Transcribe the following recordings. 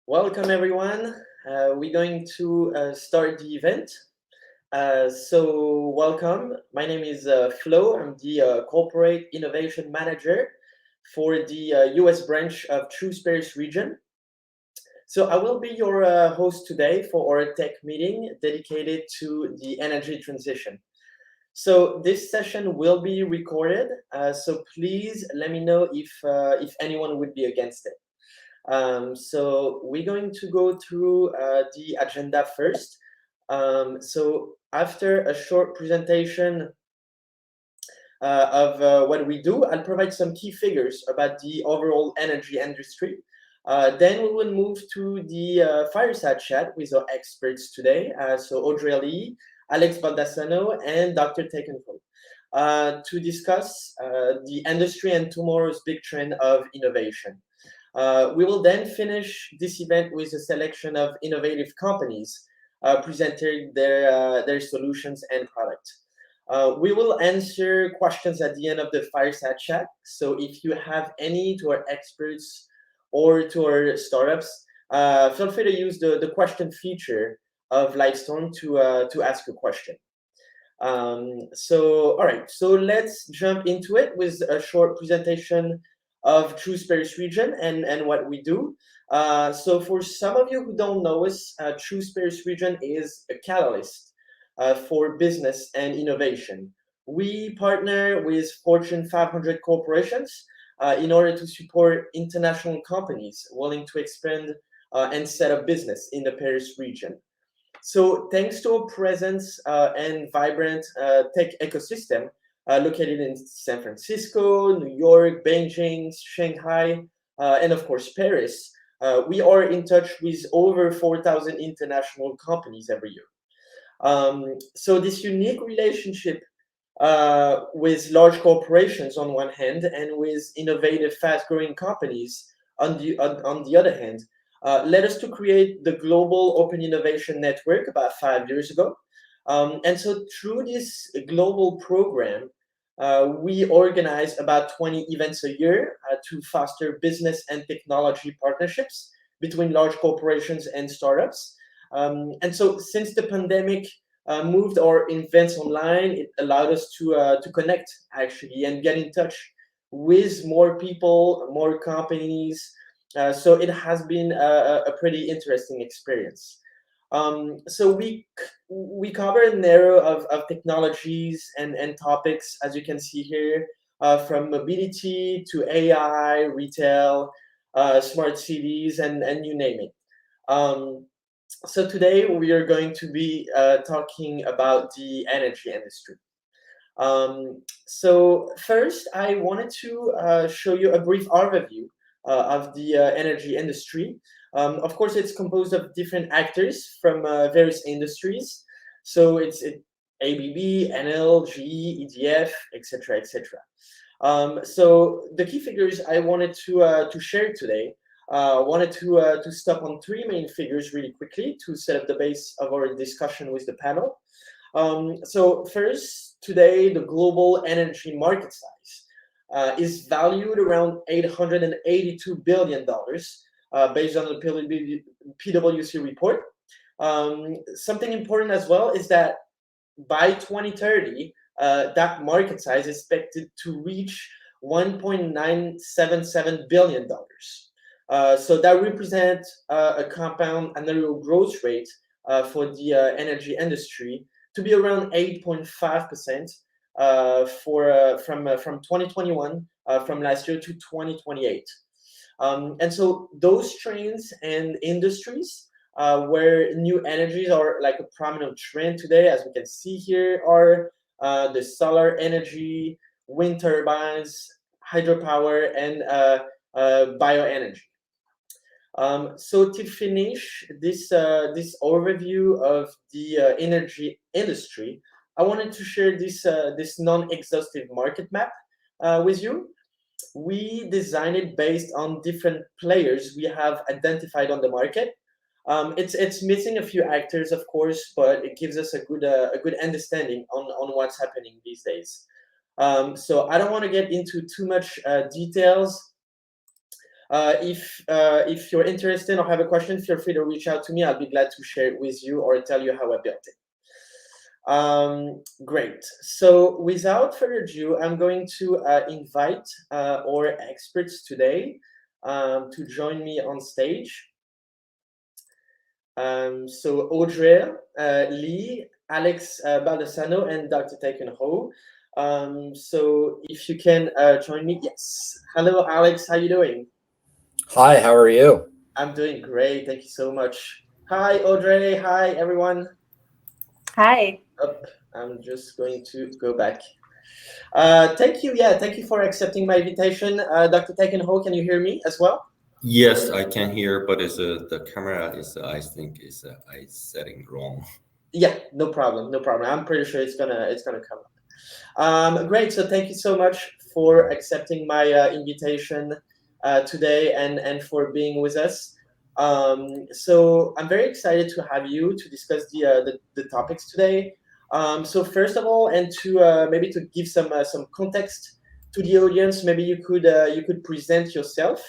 Welcome, everyone. We're going to start the event. So, welcome. My name is Flo. I'm the Corporate Innovation Manager for the US branch of True Space region. So, I will be your host today for our tech meeting dedicated to the energy transition. So, this session will be recorded. So, please let me know if anyone would be against it. So we're going to go through the agenda first. So after a short presentation of what we do, I'll provide some key figures about the overall energy industry. Then we will move to the Fireside Chat with our experts today. So Audrey Lee, Alex Baldassano, and Dr. Takkeun Oh, to discuss the industry and tomorrow's big trend of innovation. We will then finish this event with a selection of innovative companies presenting their solutions and products. We will answer questions at the end of the Fireside Chat. So if you have any to our experts or to our startups, feel free to use the question feature of Lightstorm to ask a question. All right, so let's jump into it with a short presentation of True Space region and what we do. So for some of you who don't know us, True Space region is a catalyst for business and innovation. We partner with Fortune 500 corporations in order to support international companies willing to expand and set up business in the Paris region. So thanks to our presence and vibrant tech ecosystem located in San Francisco, New York, Beijing, Shanghai, and of course Paris, we are in touch with over 4,000 international companies every year. So this unique relationship with large corporations on one hand and with innovative, fast-growing companies on the other hand, led us to create the Global Open Innovation Network about 5 years ago. And so through this global program, we organize about 20 events a year to foster business and technology partnerships between large corporations and startups. And so since the pandemic moved our events online, it allowed us to connect actually and get in touch with more people, more companies. So it has been a pretty interesting experience. So we cover a narrow of technologies and topics, as you can see here, from mobility to AI, retail, smart cities, and you name it. Um, so today we are going to be talking about the energy industry. So first, I wanted to show you a brief overview of the energy industry. Of course, it's composed of different actors from various industries. So it's ABB, NL, GE, EDF, etc., etc. So the key figures I wanted to share today. Wanted to stop on three main figures really quickly to set up the base of our discussion with the panel. So first, today, the global energy market size is valued around $882 billion based on the PwC report. Something important as well is that by 2030, that market size is expected to reach $1.977 billion. So that represents a compound annual growth rate for the energy industry to be around 8.5% from 2021 from last year to 2028. And so those trends and industries where new energies are like a prominent trend today, as we can see here, are the solar energy, wind turbines, hydropower, and bioenergy. So to finish this overview of the energy industry, I wanted to share this non-exhaustive market map with you. We designed it based on different players we have identified on the market. It's missing a few actors, of course, but it gives us a good understanding on what's happening these days. So I don't want to get into too much details. If you're interested or have a question, feel free to reach out to me. I'll be glad to share it with you or tell you how I built it. Great. So without further ado, I'm going to invite our experts today to join me on stage. So Audrey Lee, Alex Baldassano, and Dr. Takkeun Oh. So if you can join me. Yes. Hello, Alex. How you doing? Hi, how are you? I'm doing great. Thank you so much. Hi, Audrey. Hi, everyone. Hi. I'm just going to go back. Thank you. Yeah, thank you for accepting my invitation. Dr. Takkeun Oh, can you hear me as well? Yes, I can hear, but it's the camera is I think is I setting wrong. Yeah, no problem, no problem. I'm pretty sure it's gonna come up. Great. So thank you so much for accepting my invitation today and for being with us. So I'm very excited to have you to discuss the topics today. So first of all, and to maybe to give some context to the audience, maybe you could present yourself.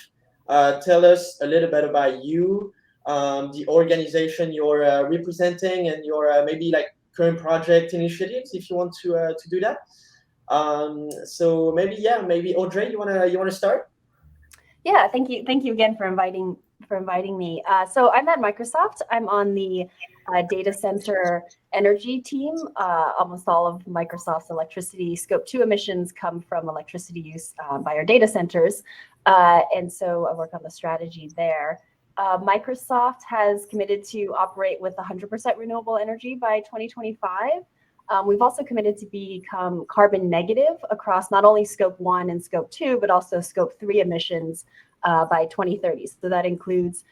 Tell us a little bit about you, the organization you're representing, and your maybe like current project initiatives, if you want to do that. So maybe Audrey, you wanna start? Yeah, thank you again for inviting me. So I'm at Microsoft. I'm on the data center energy team. Almost all of Microsoft's electricity scope 2 emissions come from electricity use by our data centers, and so I work on the strategy there. Microsoft has committed to operate with 100% renewable energy by 2025. We've also committed to become carbon negative across not only scope 1 and scope 2, but also scope 3 emissions by 2030. So that includes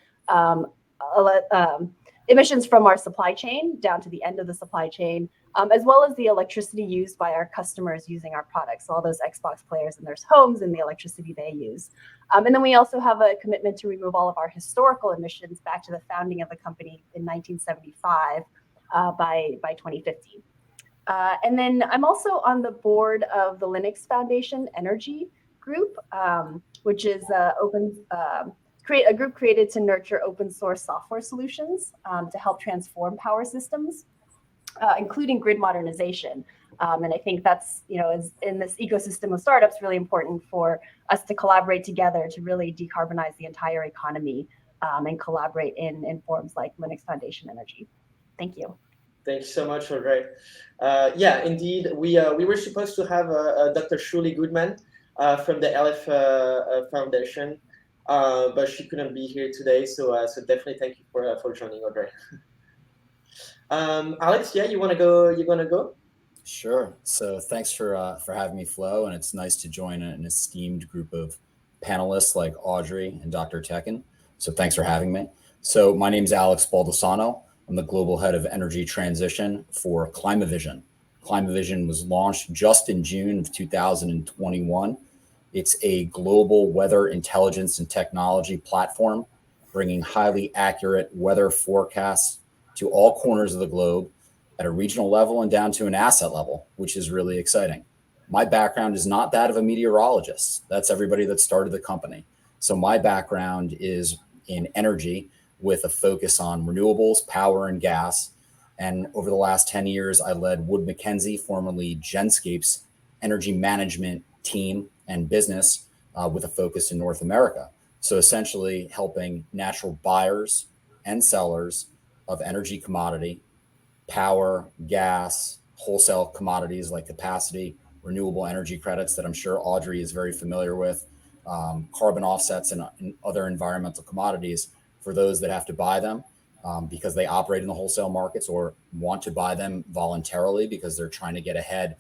emissions from our supply chain down to the end of the supply chain, as well as the electricity used by our customers using our products. So all those Xbox players in their homes and the electricity they use. And then we also have a commitment to remove all of our historical emissions back to the founding of the company in 1975 by 2050. And then I'm also on the board of the Linux Foundation Energy Group, which is a group created to nurture open source software solutions to help transform power systems, including grid modernization. And I think that's, is in this ecosystem of startups, really important for us to collaborate together to really decarbonize the entire economy and collaborate in forums like Linux Foundation Energy. Thank you. Thank you so much, Audrey. Yeah, indeed, we were supposed to have Dr. Shuli Goodman from the LF Foundation, but she couldn't be here today. So definitely thank you for joining, Audrey. Alex, yeah, you wanna go? You gonna go? Sure. So thanks for having me, Flo, and it's nice to join an esteemed group of panelists like Audrey and Dr. Takkeun. So thanks for having me. So my name is Alex Baldassano. I'm the global head of energy transition for Climavision. Climavision was launched just in June of 2021. It's a global weather intelligence and technology platform, bringing highly accurate weather forecasts to all corners of the globe at a regional level and down to an asset level, which is really exciting. My background is not that of a meteorologist. That's everybody that started the company. So my background is in energy with a focus on renewables, power, and gas. And over the last 10 years, I led Wood Mackenzie, formerly Genscape's energy management team and business with a focus in North America. So essentially helping natural buyers and sellers of energy commodity, power, gas, wholesale commodities like capacity, renewable energy credits that I'm sure Audrey is very familiar with, carbon offsets and other environmental commodities for those that have to buy them because they operate in the wholesale markets or want to buy them voluntarily because they're trying to get ahead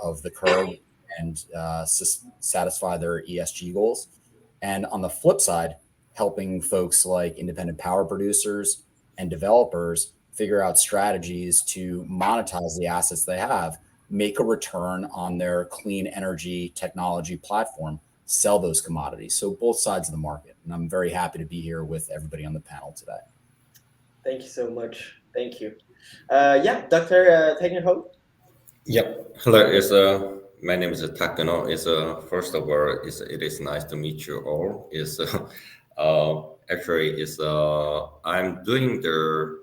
of the curve and satisfy their ESG goals. And on the flip side, helping folks like independent power producers and developers figure out strategies to monetize the assets they have, make a return on their clean energy technology platform, sell those commodities. So both sides of the market. And I'm very happy to be here with everybody on the panel today. Thank you so much. Thank you. Yeah, Dr. Takkeun Oh. Yep. Hello, it's My name is Takkeun Oh. First of all, it is nice to meet you all. Actually I'm doing the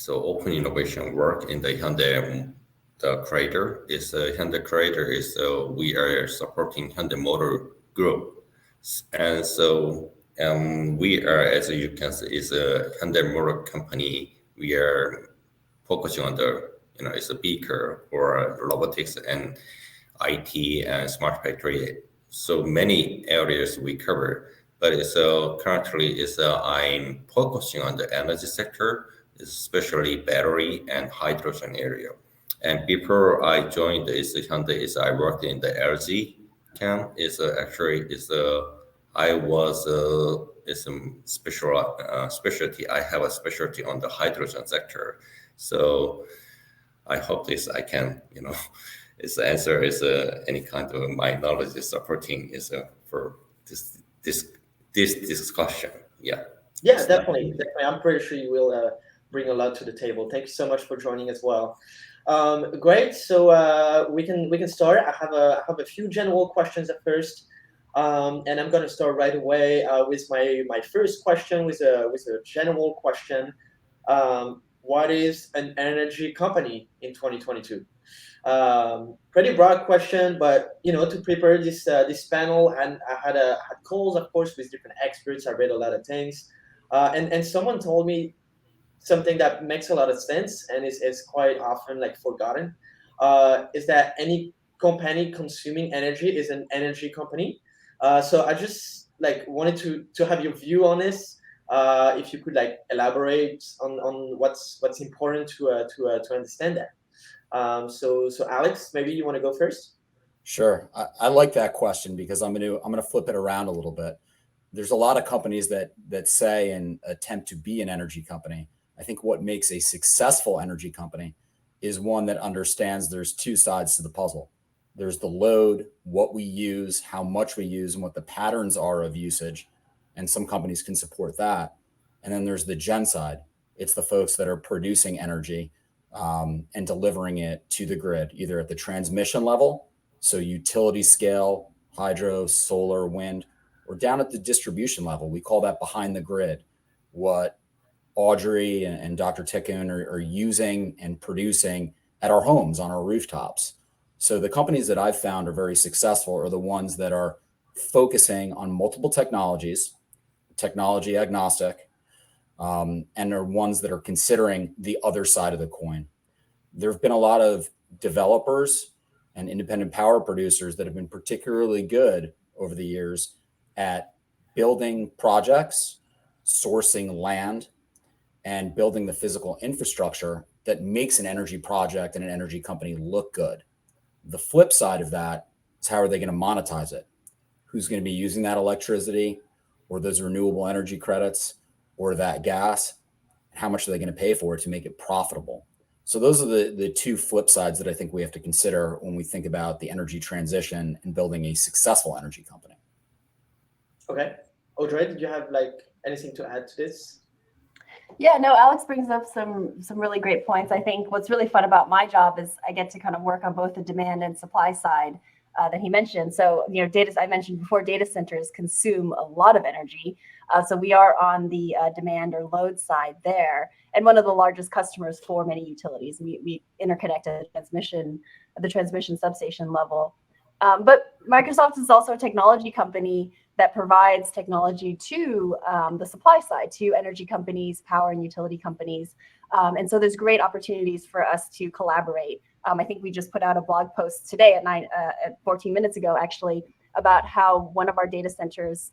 open innovation work in the Hyundai the creator. Hyundai creator we are supporting Hyundai Motor Group, and so we are, as you can see, is a Hyundai Motor company. We are focusing on it's a beaker or robotics and IT and smart factory. So many areas we cover, but currently I'm focusing on the energy sector, especially battery and hydrogen area. And before I joined Hyundai, I worked in the LG camp. I was it's a specialty. I have a specialty on the hydrogen sector. So I hope I can, its answer is any kind of my knowledge is supporting for this discussion. Yeah. Yeah, definitely. I'm pretty sure you will bring a lot to the table. Thank you so much for joining as well. Great. So we can start. I have a few general questions at first, and I'm gonna start right away with my first question with a general question. What is an energy company in 2022? Pretty broad question, but to prepare this panel, and I had calls, of course, with different experts. I read a lot of things, and someone told me something that makes a lot of sense and is quite often like forgotten. Is that any company consuming energy is an energy company? So I just like wanted to have your view on this. If you could like elaborate on what's important to understand that. So Alex, maybe you want to go first? Sure. I like that question because I'm gonna flip it around a little bit. There's a lot of companies that say and attempt to be an energy company. I think what makes a successful energy company is one that understands there's two sides to the puzzle. There's the load, what we use, how much we use, and what the patterns are of usage. And some companies can support that. And then there's the gen side. It's the folks that are producing energy and delivering it to the grid, either at the transmission level, so utility scale, hydro, solar, wind, or down at the distribution level. We call that behind the grid. What Audrey and Dr. Takkeun are using and producing at our homes, on our rooftops. So the companies that I've found are very successful are the ones that are focusing on multiple technologies, technology agnostic, and are ones that are considering the other side of the coin. There have been a lot of developers and independent power producers that have been particularly good over the years at building projects, sourcing land, and building the physical infrastructure that makes an energy project and an energy company look good. The flip side of that is, how are they going to monetize it? Who's going to be using that electricity or those renewable energy credits or that gas? How much are they going to pay for it to make it profitable? So those are the two flip sides that I think we have to consider when we think about the energy transition and building a successful energy company. Okay. Audrey, did you have like anything to add to this? Yeah, no, Alex brings up some really great points. I think what's really fun about my job is I get to kind of work on both the demand and supply side that he mentioned. So, I mentioned before, data centers consume a lot of energy. So we are on the demand or load side there, and one of the largest customers for many utilities. We interconnect at the transmission substation level. But Microsoft is also a technology company that provides technology to the supply side, to energy companies, power and utility companies. And so there's great opportunities for us to collaborate. I think we just put out a blog post today at 14 minutes ago, actually, about how one of our data centers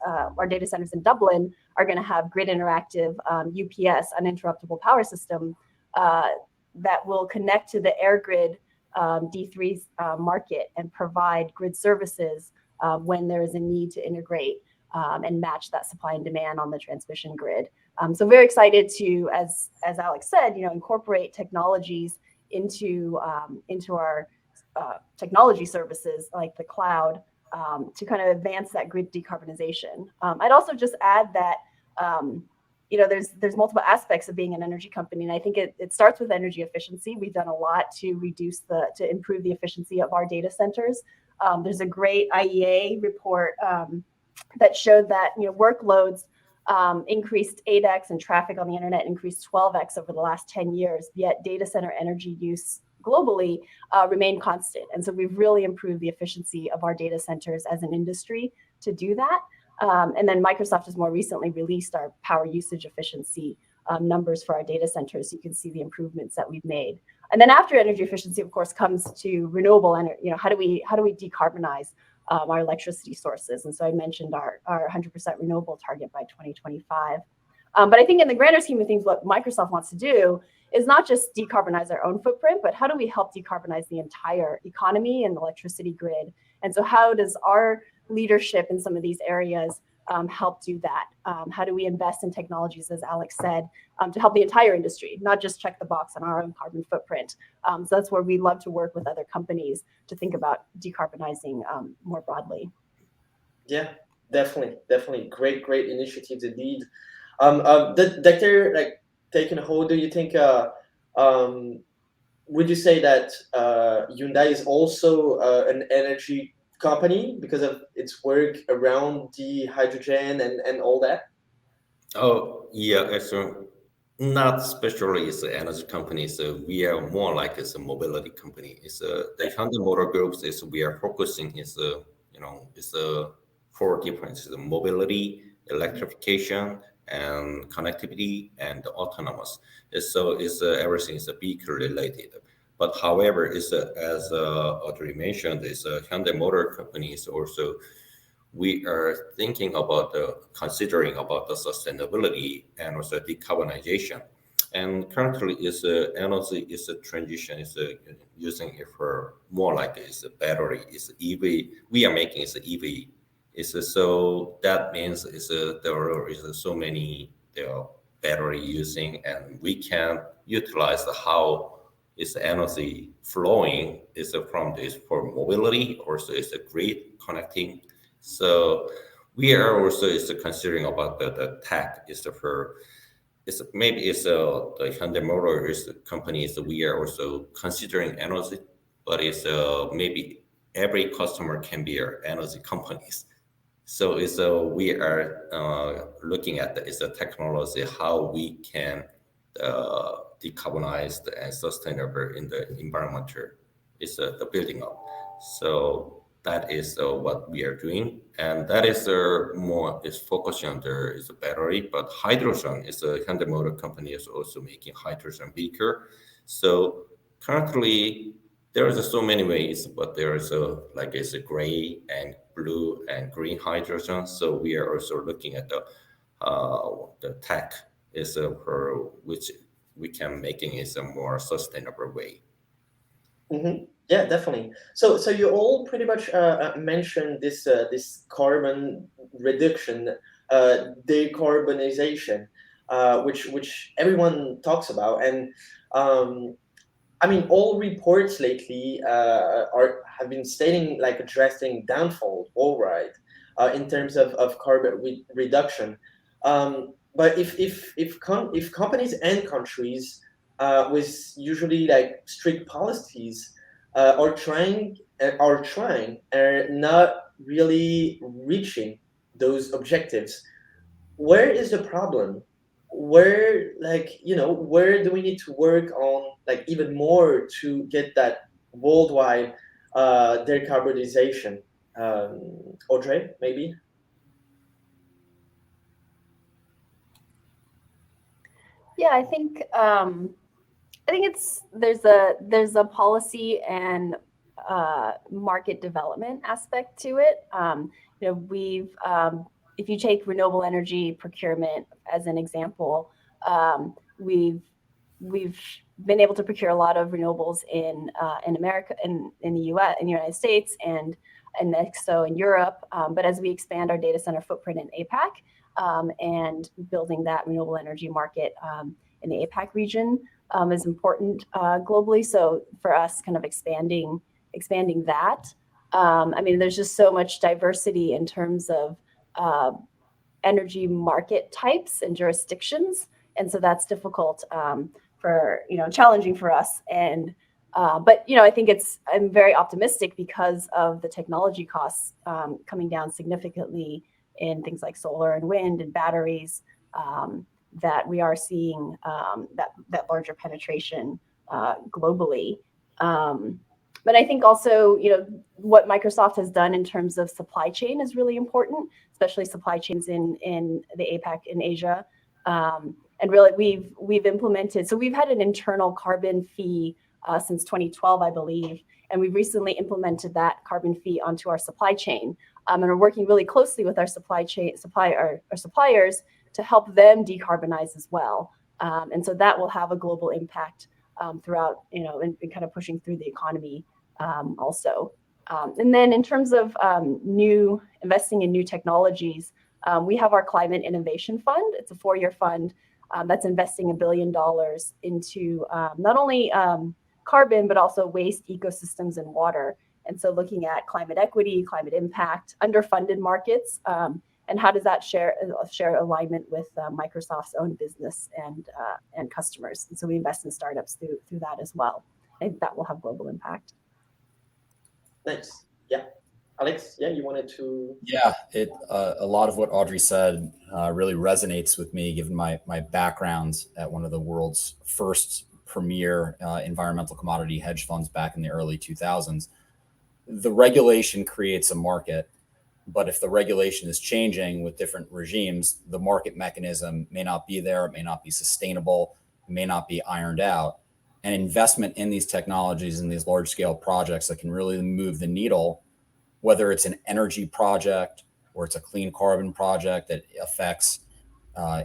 in Dublin are going to have grid interactive UPS, uninterruptible power system, that will connect to the air grid D3 market and provide grid services when there is a need to integrate and match that supply and demand on the transmission grid. So very excited to, as Alex said, incorporate technologies into our technology services like the cloud to kind of advance that grid decarbonization. I'd also just add that there's multiple aspects of being an energy company, and I think it starts with energy efficiency. We've done a lot to improve the efficiency of our data centers. There's a great IEA report that showed that workloads increased 8x and traffic on the internet increased 12x over the last 10 years, yet data center energy use globally remained constant. And so we've really improved the efficiency of our data centers as an industry to do that. And then Microsoft has more recently released our power usage efficiency numbers for our data centers. So you can see the improvements that we've made. And then after energy efficiency, of course, comes to renewable energy. How do we decarbonize our electricity sources? And so I mentioned our 100% renewable target by 2025. But I think in the grander scheme of things, what Microsoft wants to do is not just decarbonize our own footprint, but how do we help decarbonize the entire economy and the electricity grid? And so how does our leadership in some of these areas help do that? How do we invest in technologies, as Alex said, to help the entire industry, not just check the box on our own carbon footprint? So that's where we love to work with other companies to think about decarbonizing more broadly. Yeah, definitely. Great initiatives indeed. Dr. Takkeun Oh, do you think would you say that Hyundai is also an energy company because of its work around the hydrogen and all that? Oh, yeah, actually, not especially as an energy company. So we are more like as a mobility company. It's the Hyundai Motor Groups is we are focusing is four different mobility, electrification, and connectivity and autonomous. So everything is vehicle related. But however, as Audrey mentioned, Hyundai Motor Company is also we are thinking about considering about the sustainability and also decarbonization. And currently, energy is a transition is using it for more like it's a battery, it's EV. We are making it EV. So that means there is so many battery using, and we can utilize how is energy flowing is from this for mobility, also is a grid connecting. So we are also considering about the tech maybe the Hyundai Motor companies we are also considering energy, but maybe every customer can be our energy companies. So we are looking at the technology how we can decarbonize and sustainable in the environment is the building up. So that is what we are doing, and that is more is focusing on the battery, but hydrogen is a Hyundai Motor Company is also making hydrogen vehicle. So currently there is so many ways, but there is a gray and blue and green hydrogen. So we are also looking at the tech is for which we can making it a more sustainable way. Mm-hmm. Yeah, definitely. So you all pretty much mentioned this carbon reduction, decarbonization, which everyone talks about, and I mean, all reports lately have been stating like addressing downfall, all right, in terms of carbon reduction. But if companies and countries with usually like strict policies are not really reaching those objectives, where is the problem? Where where do we need to work on like even more to get that worldwide decarbonization? Audrey, maybe. Yeah, I think there's a policy and market development aspect to it. We've if you take renewable energy procurement as an example, we've been able to procure a lot of renewables in America, in the US, in the United States, and so in Europe. But as we expand our data center footprint in APAC and building that renewable energy market in the APAC region is important globally. So for us, kind of expanding that. I mean, there's just so much diversity in terms of energy market types and jurisdictions, and so that's difficult for challenging for us. And But I think I'm very optimistic because of the technology costs coming down significantly in things like solar and wind and batteries, that we are seeing that larger penetration globally. But I think also, what Microsoft has done in terms of supply chain is really important, especially supply chains in the APAC in Asia. And really, we've implemented. So we've had an internal carbon fee since 2012, I believe, and we've recently implemented that carbon fee onto our supply chain. And we're working really closely with our suppliers to help them decarbonize as well. And so that will have a global impact throughout, and kind of pushing through the economy also. And then in terms of investing in new technologies, we have our Climate Innovation Fund. It's a 4-year fund that's investing $1 billion into not only carbon, but also waste, ecosystems, and water. And so looking at climate equity, climate impact, underfunded markets, and how does that share alignment with Microsoft's own business and customers. And so we invest in startups through that as well. I think that will have global impact. Nice. Yeah. Alex, you wanted to... Yeah, a lot of what Audrey said really resonates with me, given my background at one of the world's first premier environmental commodity hedge funds back in the early 2000s. The regulation creates a market, but if the regulation is changing with different regimes, the market mechanism may not be there, it may not be sustainable, it may not be ironed out. And investment in these technologies and these large-scale projects that can really move the needle, whether it's an energy project or it's a clean carbon project that affects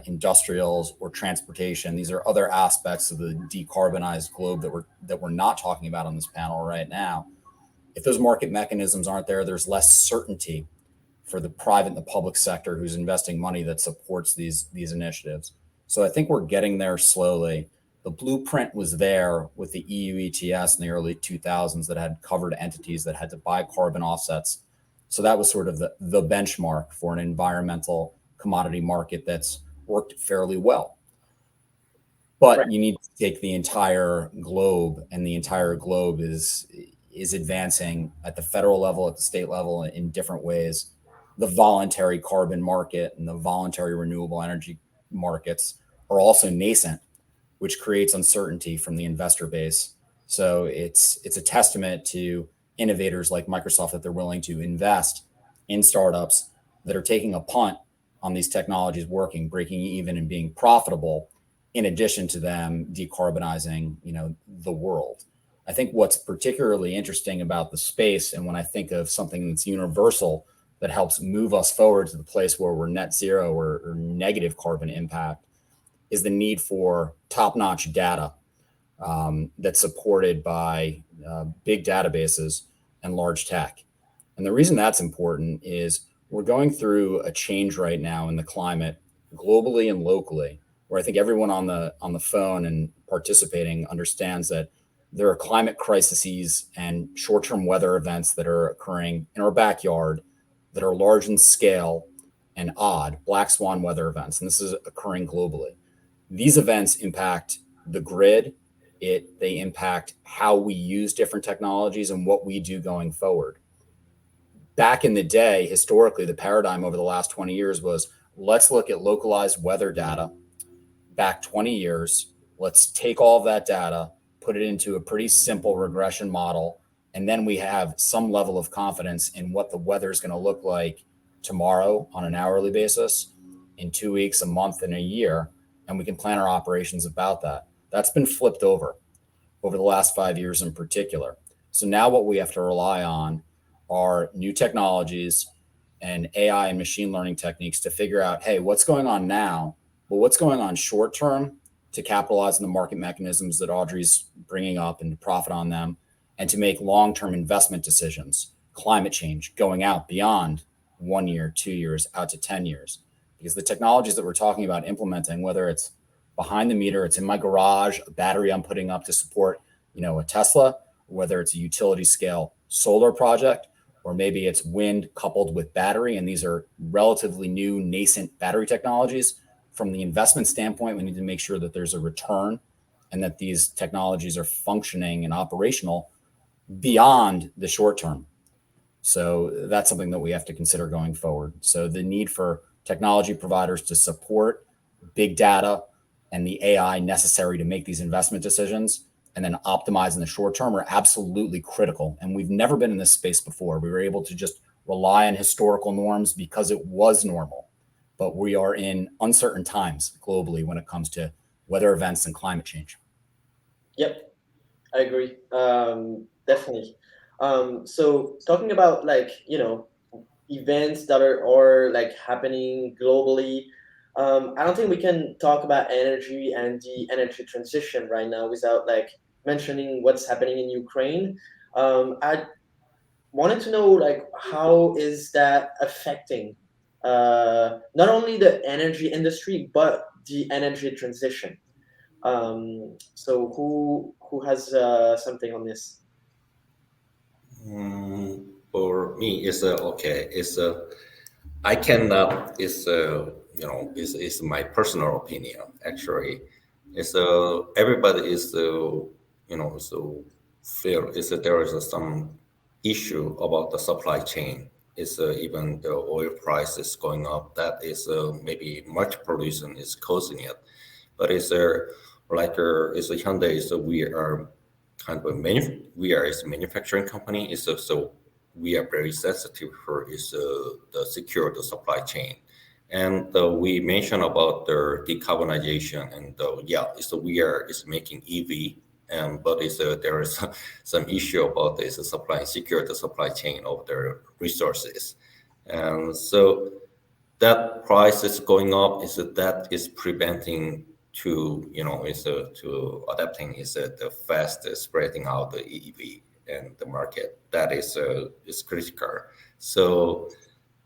industrials or transportation. These are other aspects of the decarbonized globe that we're not talking about on this panel right now. If those market mechanisms aren't there, there's less certainty for the private and the public sector who's investing money that supports these initiatives. So I think we're getting there slowly. The blueprint was there with the EU ETS in the early 2000s that had covered entities that had to buy carbon offsets. So that was sort of the benchmark for an environmental commodity market that's worked fairly well. But right. You need to take the entire globe, and the entire globe is advancing at the federal level, at the state level in different ways. The voluntary carbon market and the voluntary renewable energy markets are also nascent, which creates uncertainty from the investor base. So it's a testament to innovators like Microsoft that they're willing to invest in startups that are taking a punt on these technologies working, breaking even, and being profitable, in addition to them decarbonizing, the world. I think what's particularly interesting about the space, and when I think of something that's universal that helps move us forward to the place where we're net zero or negative carbon impact, is the need for top-notch data that's supported by big databases and large tech. And the reason that's important is we're going through a change right now in the climate, globally and locally, where I think everyone on the phone and participating understands that there are climate crises and short-term weather events that are occurring in our backyard that are large in scale and odd, black swan weather events. And this is occurring globally. These events impact the grid. They impact how we use different technologies and what we do going forward. Back in the day, historically, the paradigm over the last 20 years was, let's look at localized weather data back 20 years. Let's take all of that data, put it into a pretty simple regression model, and then we have some level of confidence in what the weather is going to look like tomorrow on an hourly basis, in 2 weeks, a month, and a year, and we can plan our operations about that. That's been flipped over the last 5 years in particular. So now what we have to rely on are new technologies and AI and machine learning techniques to figure out, hey, what's going on now, but what's going on short term to capitalize on the market mechanisms that Audrey's bringing up and to profit on them, and to make long-term investment decisions, climate change, going out beyond 1 year, 2 years, out to 10 years. Because the technologies that we're talking about implementing, whether it's behind the meter, it's in my garage, a battery I'm putting up to support, a Tesla, whether it's a utility scale solar project, or maybe it's wind coupled with battery. And these are relatively new nascent battery technologies. From the investment standpoint, we need to make sure that there's a return and that these technologies are functioning and operational beyond the short term. So that's something that we have to consider going forward. So the need for technology providers to support big data and the AI necessary to make these investment decisions and then optimize in the short term are absolutely critical. And we've never been in this space before. We were able to just rely on historical norms because it was normal. But we are in uncertain times globally when it comes to weather events and climate change. Yep, I agree. Definitely. So talking about like, events that are like happening globally, I don't think we can talk about energy and the energy transition right now without like mentioning what's happening in Ukraine. I wanted to know like how is that affecting not only the energy industry but the energy transition. So who has something on this? For me, it's okay. It's I cannot. It's it's my personal opinion. Actually, it's everybody is so feel is that there is some issue about the supply chain. It's even the oil price is going up. That is maybe much pollution is causing it. But it's it's a Hyundai. Is we are kind of we are a manufacturing company. Is so we are very sensitive for is the secure the supply chain. And we mentioned about the decarbonization, and so we are is making EV, and but there is some issue about this supply secure the supply chain of their resources, and so that price is going up. That is preventing to is to adapting the fast spreading out the EV and the market. That is critical. So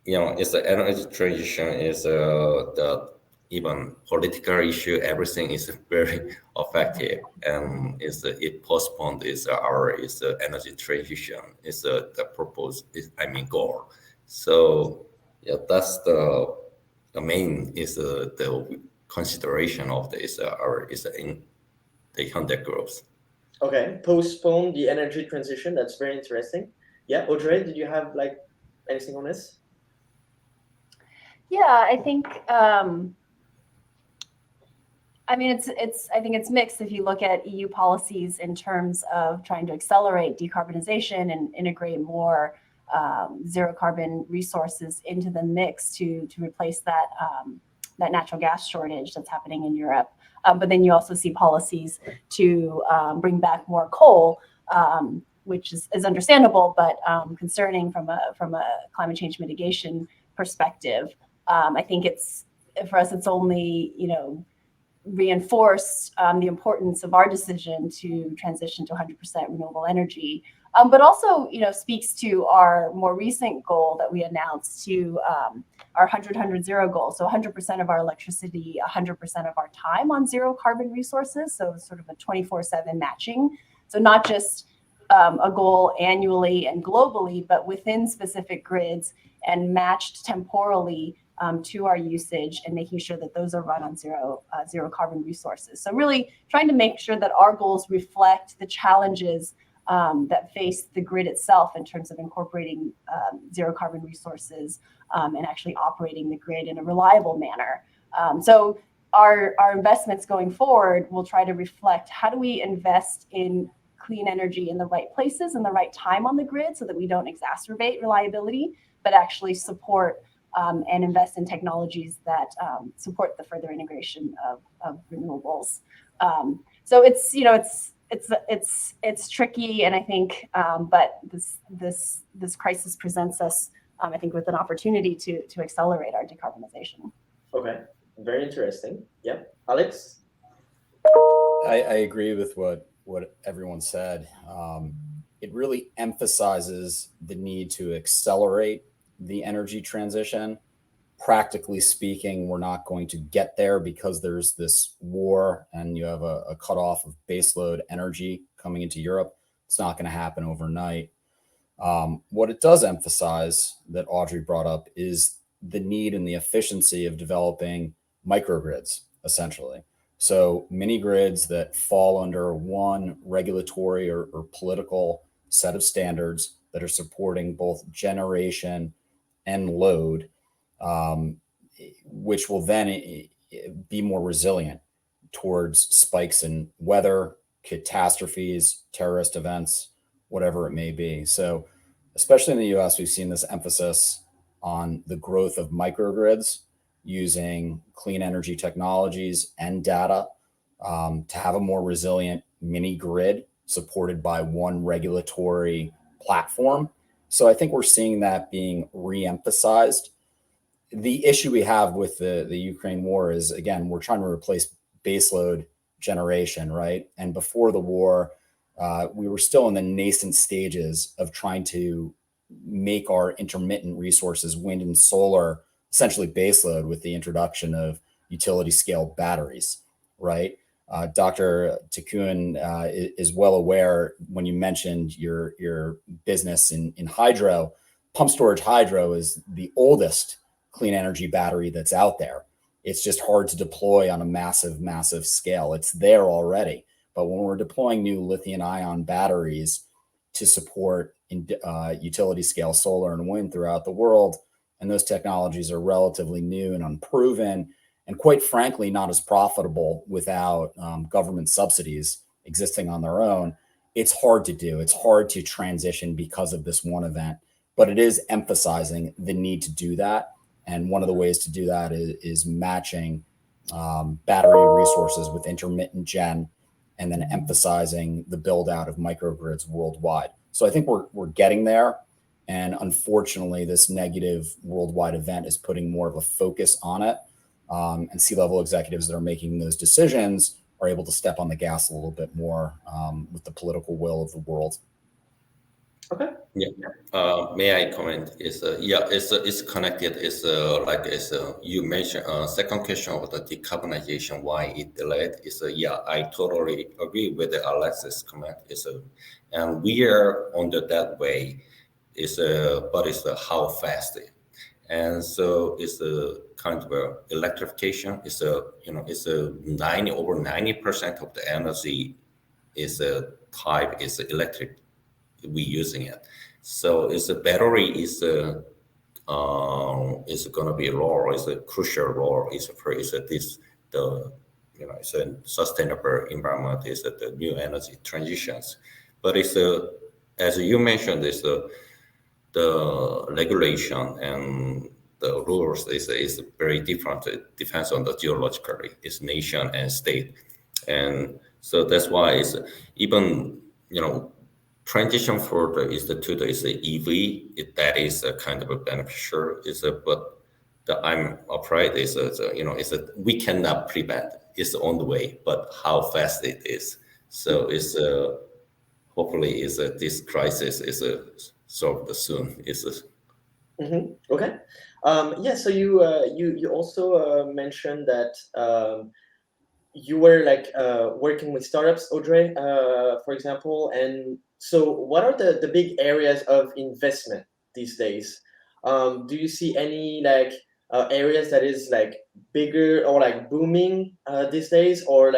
it's the energy transition is the even political issue. Everything is very effective, and it postponed our energy transition is the purpose is goal. So that's the main is the consideration of this our is in the Hyundai groups. Okay, postpone the energy transition. That's very interesting. Yeah, Audrey, did you have like anything on this? Yeah, I think I think it's mixed if you look at EU policies in terms of trying to accelerate decarbonization and integrate more zero carbon resources into the mix to replace that natural gas shortage that's happening in Europe. But then you also see policies to bring back more coal, which is understandable, but concerning from a climate change mitigation perspective. I think for us, it's only reinforced the importance of our decision to transition to 100% renewable energy, but also speaks to our more recent goal that we announced to our 100-100-0 goal. So 100% of our electricity, 100% of our time on zero carbon resources. So sort of a 24/7 matching. So not just a goal annually and globally, but within specific grids and matched temporally to our usage, and making sure that those are run on zero carbon resources. So really trying to make sure that our goals reflect the challenges that face the grid itself in terms of incorporating zero carbon resources and actually operating the grid in a reliable manner. So our investments going forward will try to reflect how do we invest in clean energy in the right places and the right time on the grid so that we don't exacerbate reliability, but actually support and invest in technologies that support the further integration of renewables. So it's tricky, and I think, but this crisis presents us, I think, with an opportunity to accelerate our decarbonization. Okay, very interesting. Yeah, Alex. I agree with what everyone said. It really emphasizes the need to accelerate the energy transition. Practically speaking, we're not going to get there because there's this war and you have a cutoff of baseload energy coming into Europe. It's not going to happen overnight. What it does emphasize that Audrey brought up is the need and the efficiency of developing microgrids, essentially. So mini grids that fall under one regulatory or political set of standards that are supporting both generation and load, which will then be more resilient towards spikes in weather, catastrophes, terrorist events, whatever it may be. So especially in the US, we've seen this emphasis on the growth of microgrids using clean energy technologies and data to have a more resilient mini grid supported by one regulatory platform. So I think we're seeing that being re-emphasized. The issue we have with the Ukraine war is, again, we're trying to replace baseload generation, right? And before the war, we were still in the nascent stages of trying to make our intermittent resources, wind and solar, essentially baseload with the introduction of utility scale batteries, right? Dr. Takkeun is well aware when you mentioned your business in hydro. Pump storage hydro is the oldest clean energy battery that's out there. It's just hard to deploy on a massive scale. It's there already. But when we're deploying new lithium ion batteries to support utility scale solar and wind throughout the world, and those technologies are relatively new and unproven, and quite frankly, not as profitable without government subsidies existing on their own, it's hard to do. It's hard to transition because of this one event, but it is emphasizing the need to do that. And one of the ways to do that is matching battery resources with intermittent gen, and then emphasizing the build out of microgrids worldwide. So I think we're getting there. And unfortunately, this negative worldwide event is putting more of a focus on it. And C-level executives that are making those decisions are able to step on the gas a little bit more with the political will of the world. Okay. Yeah. May I comment? It's connected. You mentioned. Second question of the decarbonization, why it delayed? I totally agree with Alex's comment. And we are on that way. But it's how fast it. And so it's a kind of electrification. It's over 90% of the energy is electric. We using it. So it's a battery is going to be a role. It's a crucial role. It's a sustainable environment. Is the new energy transitions. But as you mentioned, the regulation and the rules is very different. It depends on the geologically. It's nation and state, and so that's why it's even transition for the EV. That is a kind of a beneficial. I'm afraid we cannot prevent. It's on the way, but how fast it is. So it's hopefully this crisis is solved soon. Okay. So you also mentioned that you were working with startups, Audrey, for example. And so what are the big areas of investment these days? Do you see any areas that is bigger or booming these days, or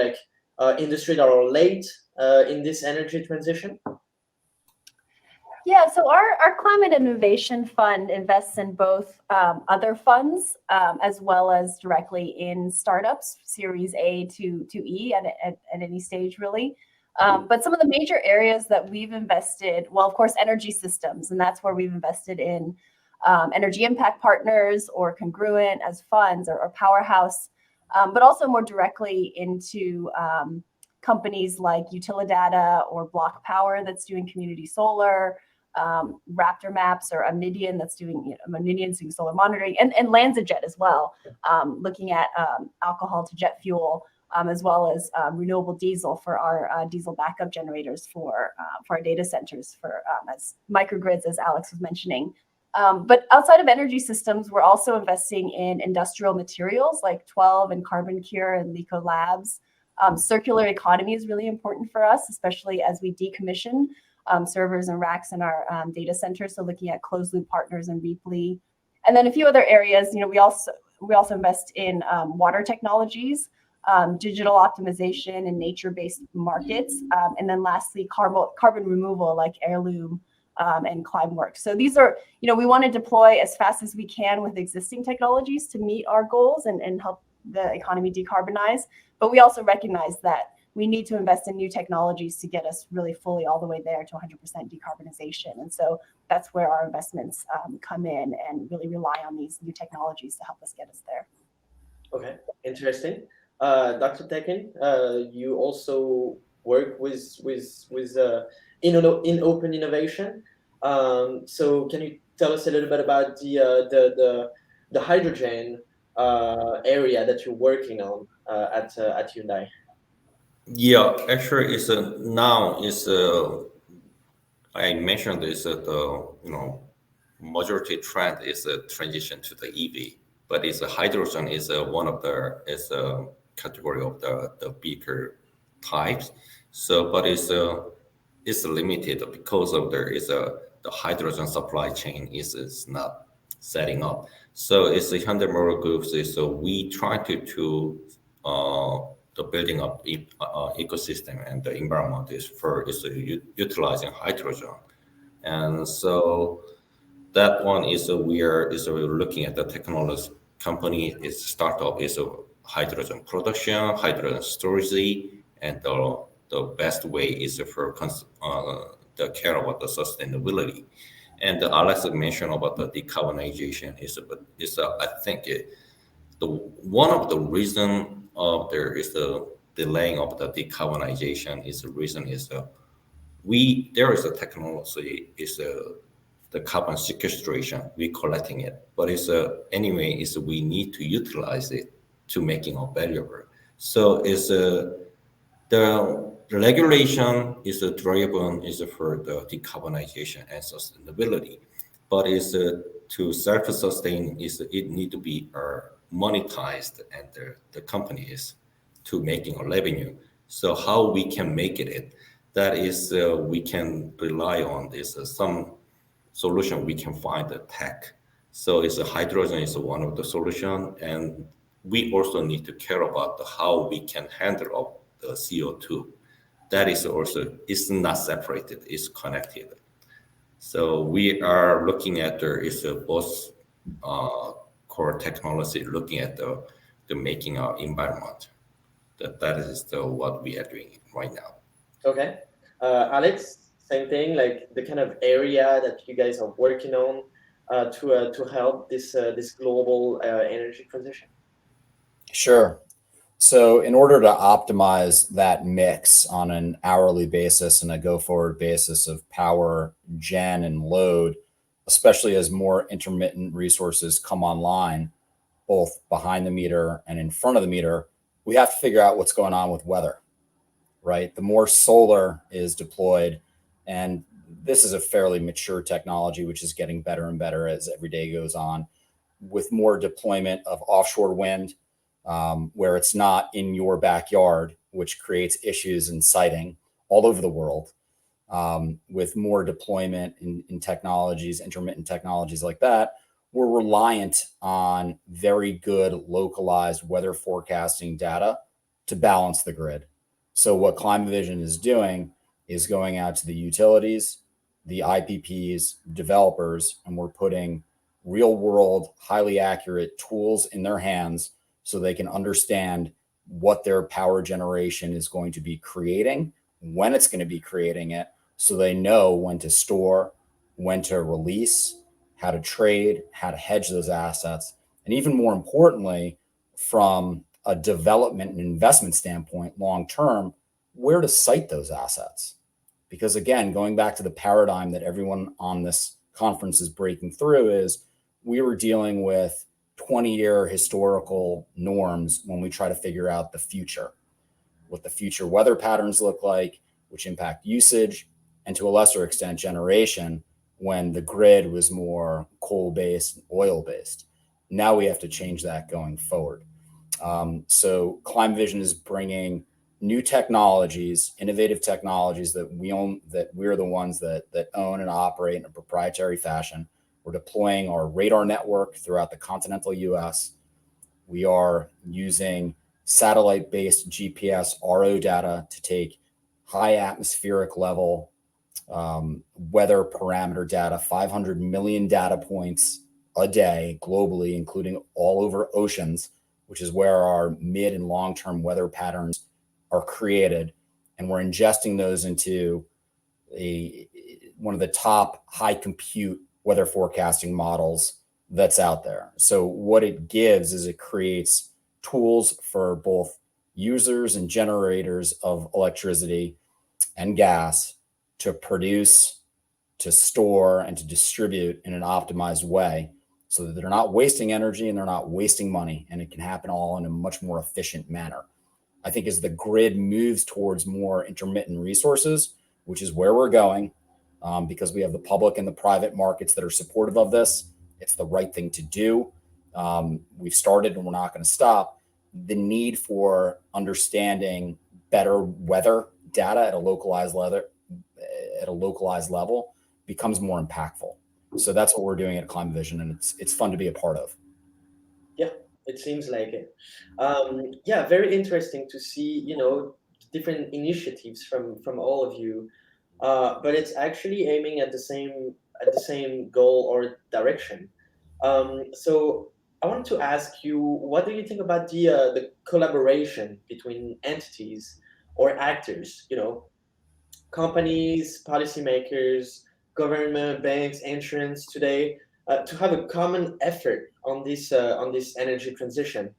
industry that are late in this energy transition? Yeah, so our Climate Innovation Fund invests in both other funds as well as directly in startups, Series A to E at any stage, really. But some of the major areas that we've invested, well, of course, energy systems, and that's where we've invested in energy impact partners or congruent as funds or Powerhouse, but also more directly into companies like Utilidata or Block Power that's doing community solar, Raptor Maps or Omnidian that's doing solar monitoring, and LanzaJet as well, looking at alcohol to jet fuel, as well as renewable diesel for our diesel backup generators for our data centers as microgrids, as Alex was mentioning. But outside of energy systems, we're also investing in industrial materials like 12 and Carbon Cure and Lico Labs. Circular economy is really important for us, especially as we decommission servers and racks in our data centers. So looking at closed loop partners and Reaply. And then a few other areas, we also invest in water technologies, digital optimization and nature-based markets, and then lastly, carbon removal like Heirloom and Climeworks. So these are, we want to deploy as fast as we can with existing technologies to meet our goals and help the economy decarbonize. But we also recognize that we need to invest in new technologies to get us really fully all the way there to 100% decarbonization. And so that's where our investments come in and really rely on these new technologies to help us get us there. Okay, interesting. Dr. Takkeun, you also work in open innovation. So can you tell us a little bit about the hydrogen area that you're working on at Hyundai? Yeah, actually, I mentioned this the majority trend is a transition to the EV, but hydrogen is one of a category of the bigger types. So, but it's limited because of the hydrogen supply chain is not setting up. So it's the Hyundai Motor Group. So we try to the building up ecosystem and the environment is utilizing hydrogen, and so that one is we're looking at the technology company is startup is hydrogen production, hydrogen storage, and the best way is for the care about the sustainability. And Alex mentioned about the decarbonization is I think one of the reason of there is the delaying of the decarbonization is the reason is there is a technology is the carbon sequestration, we collecting it, but anyway we need to utilize it to making it valuable. So the regulation is driven for the decarbonization and sustainability, but to self-sustain it need to be monetized, and the company is to making a revenue. So how we can make it that is we can rely on this some solution we can find the tech. So hydrogen is one of the solution, and we also need to care about how we can handle the CO2. That is also it's not separated, it's connected. So we are looking at both core technology, looking at the making our environment. That is what we are doing right now. Okay, Alex, same thing, like the kind of area that you guys are working on to help this global energy transition. Sure. So in order to optimize that mix on an hourly basis and a go-forward basis of power, gen, and load, especially as more intermittent resources come online, both behind the meter and in front of the meter, we have to figure out what's going on with weather, right? The more solar is deployed, and this is a fairly mature technology, which is getting better and better as every day goes on, with more deployment of offshore wind, where it's not in your backyard, which creates issues in siting all over the world, with more deployment in technologies, intermittent technologies like that. We're reliant on very good localized weather forecasting data to balance the grid. So what Climavision is doing is going out to the utilities, the IPPs, developers, and we're putting real world, highly accurate tools in their hands so they can understand what their power generation is going to be creating, when it's going to be creating it, so they know when to store, when to release, how to trade, how to hedge those assets, and even more importantly, from a development and investment standpoint, long term, where to site those assets. Because again, going back to the paradigm that everyone on this conference is breaking through is we were dealing with 20-year historical norms when we try to figure out the future, what the future weather patterns look like, which impact usage, and to a lesser extent, generation, when the grid was more coal-based, oil-based. Now we have to change that going forward. So Climavision is bringing new technologies, innovative technologies that we own, that we're the ones that own and operate in a proprietary fashion. We're deploying our radar network throughout the continental US. We are using satellite-based GPS RO data to take high atmospheric level weather parameter data, 500 million data points a day globally, including all over oceans, which is where our mid and long-term weather patterns are created. And we're ingesting those into one of the top high compute weather forecasting models that's out there. So what it gives is it creates tools for both users and generators of electricity and gas to produce, to store, and to distribute in an optimized way so that they're not wasting energy and they're not wasting money, and it can happen all in a much more efficient manner. I think as the grid moves towards more intermittent resources, which is where we're going, because we have the public and the private markets that are supportive of this, it's the right thing to do. We've started and we're not going to stop. The need for understanding better weather data at a localized level becomes more impactful. So that's what we're doing at Climavision, and it's fun to be a part of. Yeah, it seems like it. Yeah, very interesting to see, different initiatives from all of you. But it's actually aiming at the same goal or direction. So I want to ask you, what do you think about the collaboration between entities or actors? Companies, policymakers, government, banks, insurance today, to have a common effort on this energy transition,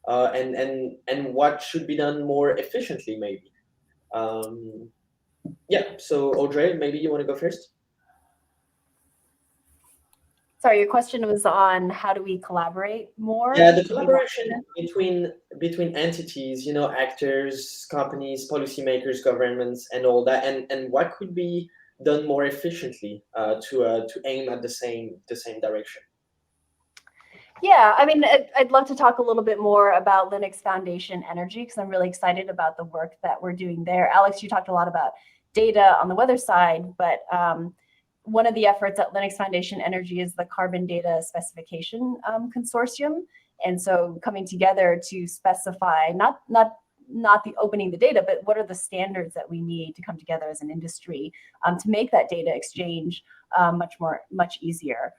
and what should be done more efficiently, maybe. Yeah. So Audrey, maybe you want to go first. Sorry, your question was on how do we collaborate more? Yeah, the collaboration between entities, actors, companies, policymakers, governments, and all that, and what could be done more efficiently to aim at the same direction. Yeah, I mean, I'd love to talk a little bit more about Linux Foundation Energy because I'm really excited about the work that we're doing there. Alex, you talked a lot about data on the weather side, but one of the efforts at Linux Foundation Energy is the Carbon Data Specification Consortium. And so coming together to specify not the opening the data, but what are the standards that we need to come together as an industry to make that data exchange much easier.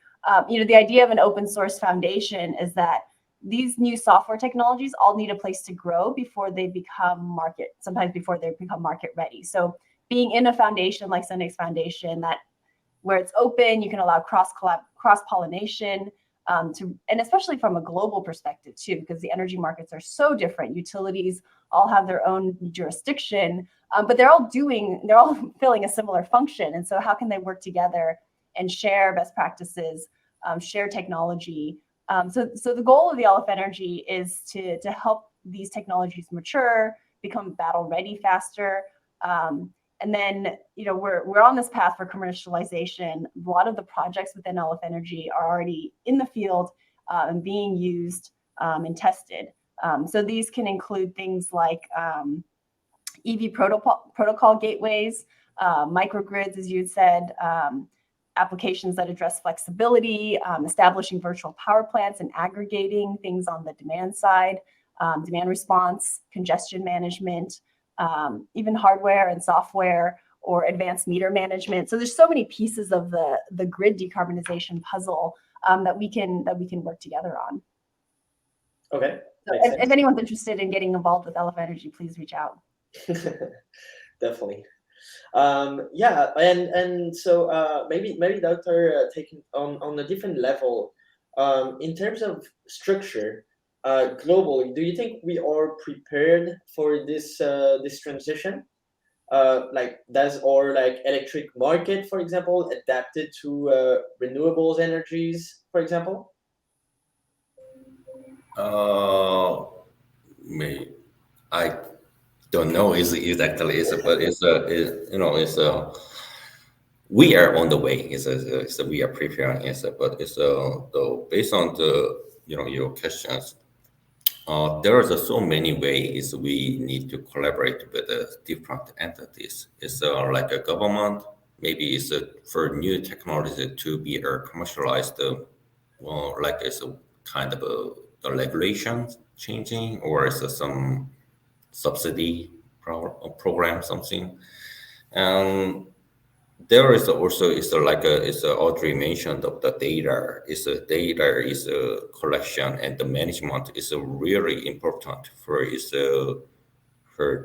The idea of an open source foundation is that these new software technologies all need a place to grow before they become market ready. So being in a foundation like Linux Foundation where it's open, you can allow cross-pollination, and especially from a global perspective too, because the energy markets are so different. Utilities all have their own jurisdiction, but they're all filling a similar function. And so how can they work together and share best practices, share technology? So the goal of the LF Energy is to help these technologies mature, become battle ready faster. And then, we're on this path for commercialization. A lot of the projects within LF Energy are already in the field and being used and tested. So these can include things like EV protocol gateways, microgrids, as you had said, applications that address flexibility, establishing virtual power plants and aggregating things on the demand side, demand response, congestion management, even hardware and software or advanced meter management. So there's so many pieces of the grid decarbonization puzzle that we can work together on. Okay. So if anyone's interested in getting involved with LF Energy, please reach out. Definitely. Yeah, and so maybe Dr. taking on a different level, in terms of structure. Globally, do you think we are prepared for this transition? Does our electric market, for example, adapted to renewables energies, for example? I don't know exactly, but we are on the way. We are preparing. But though based on the your questions. There are so many ways we need to collaborate with different entities. It's like a government, maybe it's for new technology to be commercialized, like it's a kind of the regulations, changing, or is there some subsidy program something? And there is also Audrey mentioned of the data. Data is a collection, and the management is really important for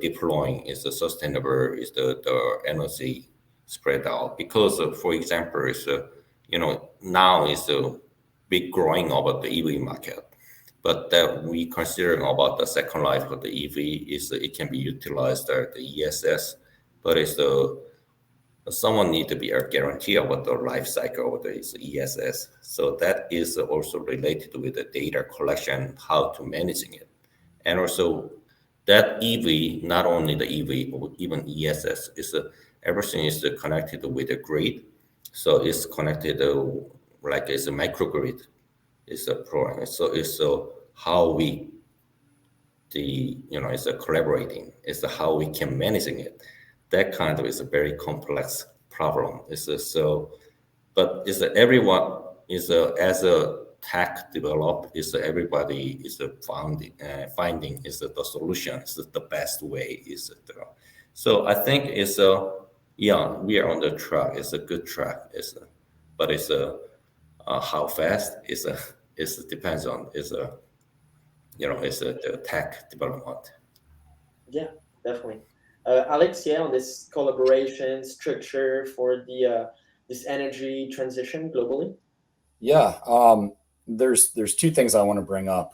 deploying is the sustainable is the energy spread out, because for example now is a big growing about the EV market, but that we consider about the second life of the EV is it can be utilized at the ESS, but it's the someone need to be a guarantee about the life cycle of the ESS. So that is also related with the data collection, how to managing it. And also that EV, not only the EV, but even ESS, everything is connected with the grid. So it's connected like it's a microgrid. It's a program. So it's how we it's a collaborating. It's how we can managing it. That kind of is a very complex problem. But is everyone is as a tech develop is everybody is finding is the solution is the best way so I think it's yeah, we are on the track. It's a good track. But it's how fast is it depends on the tech development. Yeah, definitely. Alex, yeah, on this collaboration structure for the this energy transition globally. Yeah, there's two things I want to bring up.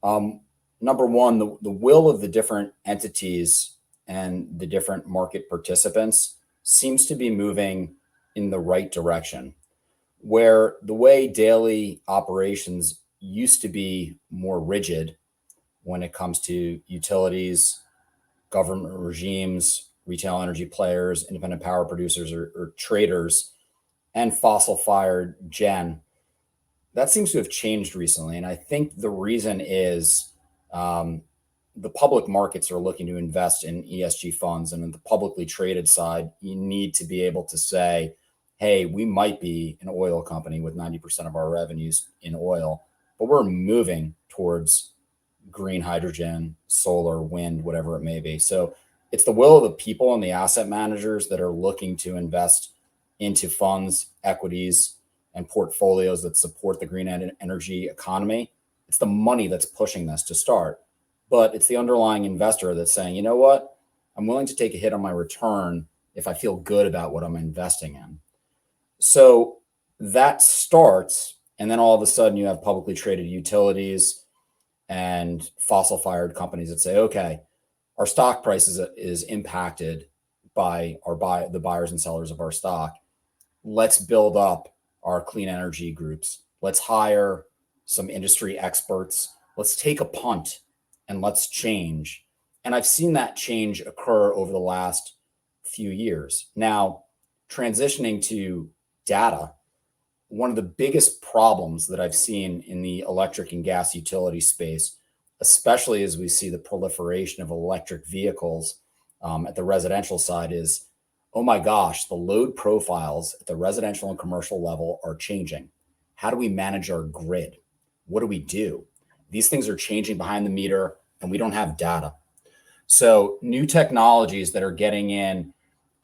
Number one, the will of the different entities and the different market participants seems to be moving in the right direction, where the way daily operations used to be more rigid when it comes to utilities, government regimes, retail energy players, independent power producers, or traders, and fossil fired gen, that seems to have changed recently. And I think the reason is the public markets are looking to invest in ESG funds. And in the publicly traded side, you need to be able to say, hey, we might be an oil company with 90% of our revenues in oil, but we're moving towards green hydrogen, solar, wind, whatever it may be. So it's the will of the people and the asset managers that are looking to invest into funds, equities, and portfolios that support the green energy economy. It's the money that's pushing this to start, but it's the underlying investor that's saying, you know what, I'm willing to take a hit on my return if I feel good about what I'm investing in. So that starts, and then all of a sudden you have publicly traded utilities and fossil fired companies that say, okay, our stock price is impacted by the buyers and sellers of our stock. Let's build up our clean energy groups. Let's hire some industry experts. Let's take a punt and let's change. And I've seen that change occur over the last few years. Now, transitioning to data, one of the biggest problems that I've seen in the electric and gas utility space, especially as we see the proliferation of electric vehicles at the residential side, is, oh my gosh, the load profiles at the residential and commercial level are changing. How do we manage our grid? What do we do? These things are changing behind the meter and we don't have data. So new technologies that are getting in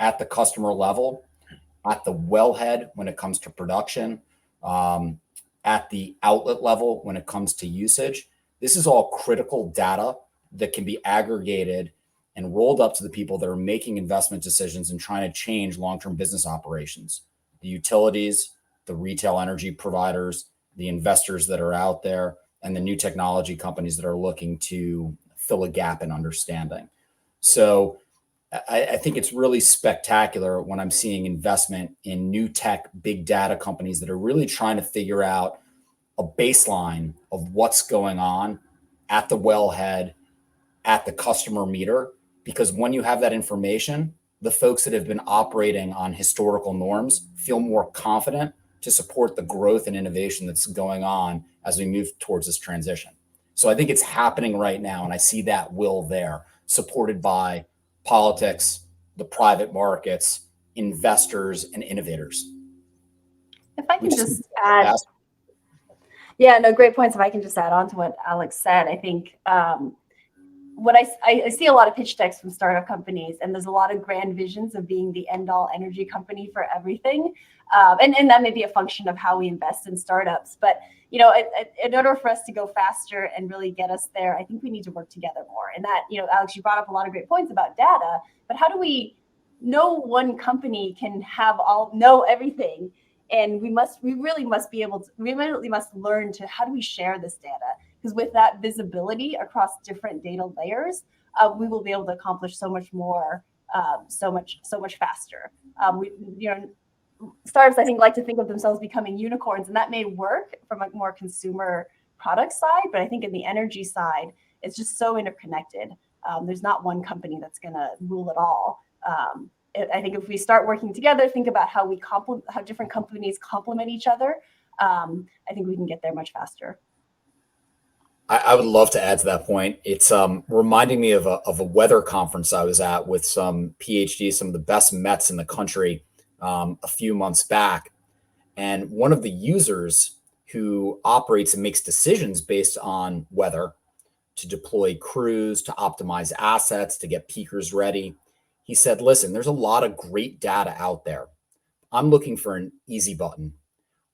at the customer level, at the wellhead when it comes to production, at the outlet level when it comes to usage. This is all critical data that can be aggregated and rolled up to the people that are making investment decisions and trying to change long-term business operations. The utilities, the retail energy providers, the investors that are out there, and the new technology companies that are looking to fill a gap in understanding. So I think it's really spectacular when I'm seeing investment in new tech, big data companies that are really trying to figure out a baseline of what's going on at the wellhead, at the customer meter. Because when you have that information, the folks that have been operating on historical norms feel more confident to support the growth and innovation that's going on as we move towards this transition. So I think it's happening right now, and I see that will there, supported by politics, the private markets, investors, and innovators. If I can just add, Yeah, no, great points. If I can just add on to what Alex said, I think what I see a lot of pitch decks from startup companies, and there's a lot of grand visions of being the end-all energy company for everything, and that may be a function of how we invest in startups. But in order for us to go faster and really get us there, I think we need to work together more. And that, Alex, you brought up a lot of great points about data, but how do we? No one company can know everything, and we really must learn to how do we share this data, because with that visibility across different data layers, we will be able to accomplish so much more, so much faster. Startups, I think, like to think of themselves becoming unicorns, and that may work from a more consumer product side, but I think in the energy side, it's just so interconnected. There's not one company that's going to rule it all. I think if we start working together, think about how different companies complement each other, I think we can get there much faster. I would love to add to that point. It's reminding me of a weather conference I was at with some PhDs, some of the best Mets in the country, a few months back. And one of the users who operates and makes decisions based on weather to deploy crews, to optimize assets, to get peakers ready, he said, listen, there's a lot of great data out there. I'm looking for an easy button.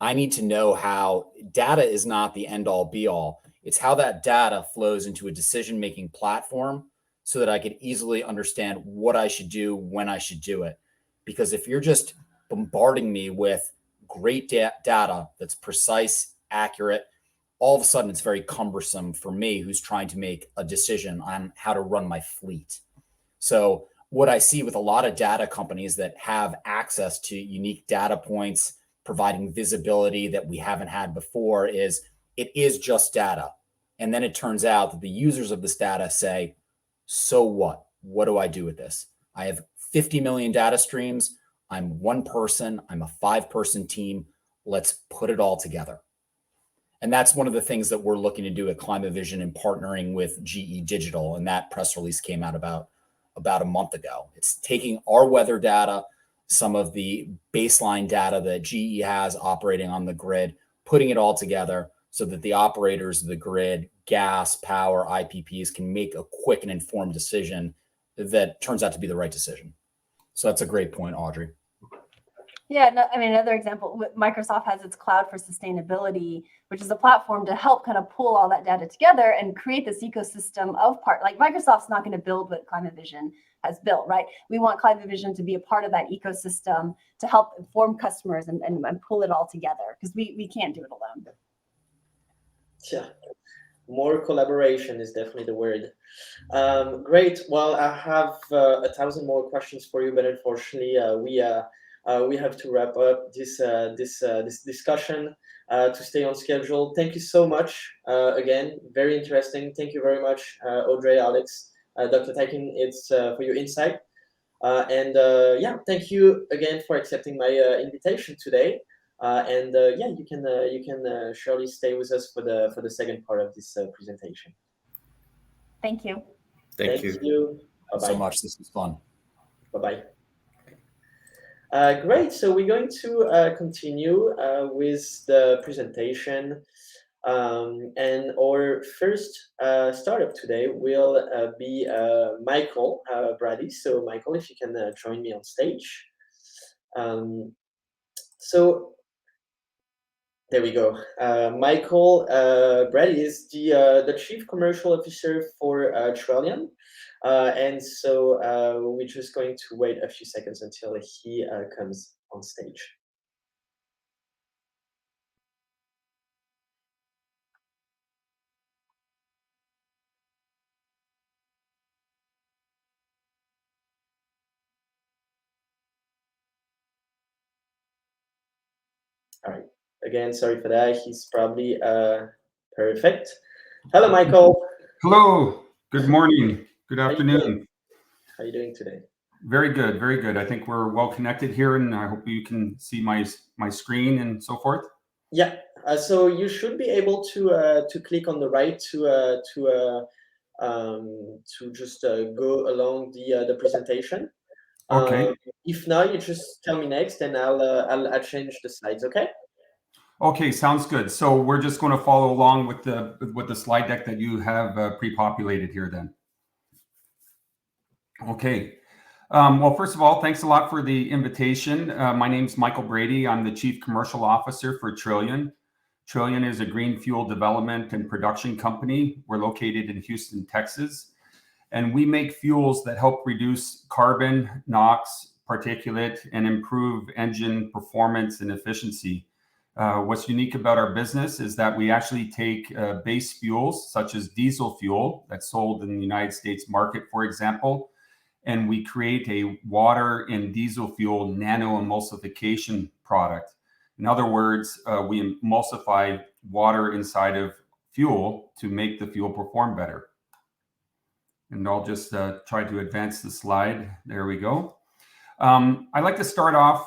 I need to know how data is not the end all be all. It's how that data flows into a decision-making platform so that I could easily understand what I should do, when I should do it. Because if you're just bombarding me with great data that's precise, accurate, all of a sudden it's very cumbersome for me who's trying to make a decision on how to run my fleet. So what I see with a lot of data companies that have access to unique data points, providing visibility that we haven't had before, is it is just data. And then it turns out that the users of this data say, so what? What do I do with this? I have 50 million data streams. I'm one person. I'm a 5-person team. Let's put it all together. And that's one of the things that we're looking to do at Climavision and partnering with GE Digital. And that press release came out about a month ago. It's taking our weather data, some of the baseline data that GE has operating on the grid, putting it all together so that the operators of the grid, gas, power, IPPs, can make a quick and informed decision that turns out to be the right decision. So that's a great point, Audrey. Yeah, no, I mean, another example, Microsoft has its Cloud for Sustainability, which is a platform to help kind of pull all that data together and create this ecosystem of like Microsoft's not going to build what Climavision has built, right? We want Climavision to be a part of that ecosystem to help inform customers and pull it all together, because we can't do it alone. Yeah, more collaboration is definitely the word. Great. Well, I have 1,000 more questions for you, but unfortunately, we have to wrap up this discussion to stay on schedule. Thank you so much again. Very interesting. Thank you very much, Audrey, Alex, Dr. Takkeun. It's for your insight. Yeah, thank you again for accepting my invitation today. Yeah, you can surely stay with us for the second part of this presentation. Thank you. Thank you. Thanks so much. This was fun. Bye-bye. Great. So we're going to continue with the presentation. And our first startup today will be Michael Brady. So Michael, if you can join me on stage. So there we go. Michael Brady is the Chief Commercial Officer for Trillium. And so we're just going to wait a few seconds until he comes on stage. All right. Again, sorry for that. He's probably perfect. Hello, Michael. Hello. Good morning. Good afternoon. How are you doing today? Very good. Very good. I think we're well connected here, and I hope you can see my screen and so forth. Yeah. So you should be able to click on the right to just go along the presentation. Okay. If not, you just tell me next, and I'll change the slides. Okay. Okay, sounds good. So we're just going to follow along with the slide deck that you have pre-populated here then. Okay. Well, first of all, thanks a lot for the invitation. My name's Michael Brady. I'm the Chief Commercial Officer for Trillion. Trillion is a green fuel development and production company. We're located in Houston, Texas, and we make fuels that help reduce carbon, NOx, particulate, and improve engine performance and efficiency. What's unique about our business is that we actually take base fuels, such as diesel fuel that's sold in the United States market, for example, and we create a water and diesel fuel nano-emulsification product. In other words, we emulsify water inside of fuel to make the fuel perform better. And I'll just try to advance the slide. There we go. I'd like to start off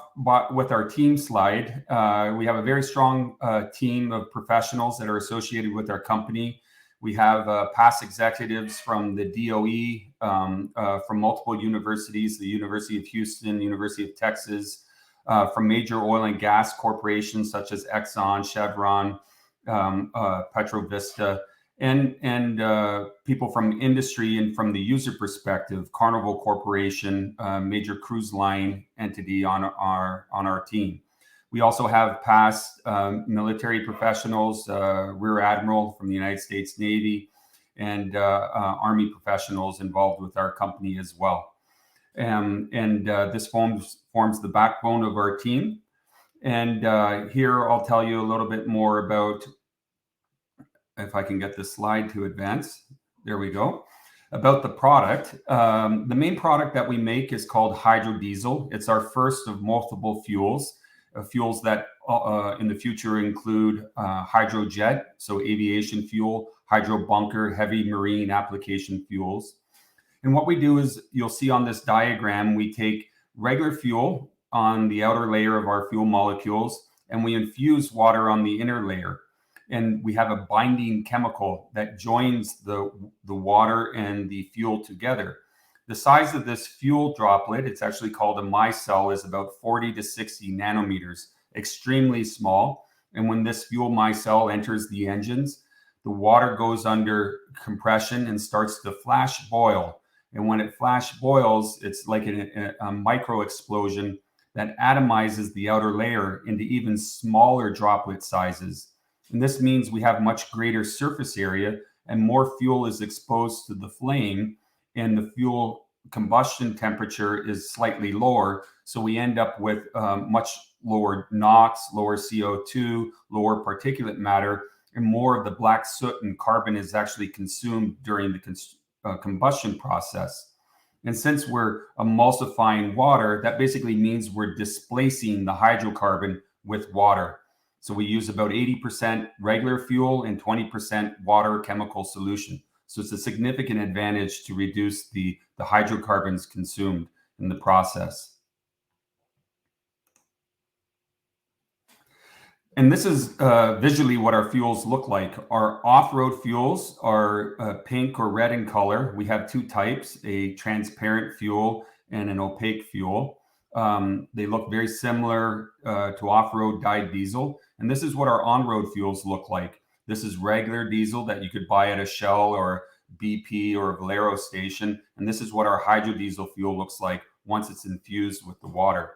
with our team slide. We have a very strong team of professionals that are associated with our company. We have past executives from the DOE, from multiple universities, the University of Houston, the University of Texas, from major oil and gas corporations such as Exxon, Chevron, Petrovista, and people from industry and from the user perspective, Carnival Corporation, major cruise line entity on our team. We also have past military professionals, Rear Admiral from the United States Navy, and Army professionals involved with our company as well. This forms the backbone of our team. And here I'll tell you a little bit more about, if I can get this slide to advance. There we go. About the product. The main product that we make is called hydrodiesel. It's our first of multiple fuels. Fuels that in the future include hydrojet, so aviation fuel, hydrobunker, heavy marine application fuels. And what we do is, you'll see on this diagram, we take regular fuel on the outer layer of our fuel molecules, and we infuse water on the inner layer. And we have a binding chemical that joins the water and the fuel together. The size of this fuel droplet, it's actually called a micelle, is about 40 to 60 nanometers, extremely small. And when this fuel micelle enters the engines, the water goes under compression and starts to flash boil. And when it flash boils, it's like a micro explosion that atomizes the outer layer into even smaller droplet sizes. And this means we have much greater surface area and more fuel is exposed to the flame, and the fuel combustion temperature is slightly lower. So we end up with much lower NOx, lower CO2, lower particulate matter, and more of the black soot and carbon is actually consumed during the combustion process. And since we're emulsifying water, that basically means we're displacing the hydrocarbon with water. So we use about 80% regular fuel and 20% water chemical solution. So it's a significant advantage to reduce the hydrocarbons consumed in the process. And this is visually what our fuels look like. Our off-road fuels are pink or red in color. We have two types, a transparent fuel and an opaque fuel. They look very similar to off-road dyed diesel. And this is what our on-road fuels look like. This is regular diesel that you could buy at a Shell or BP or a Valero station. And this is what our hydrodiesel fuel looks like once it's infused with the water.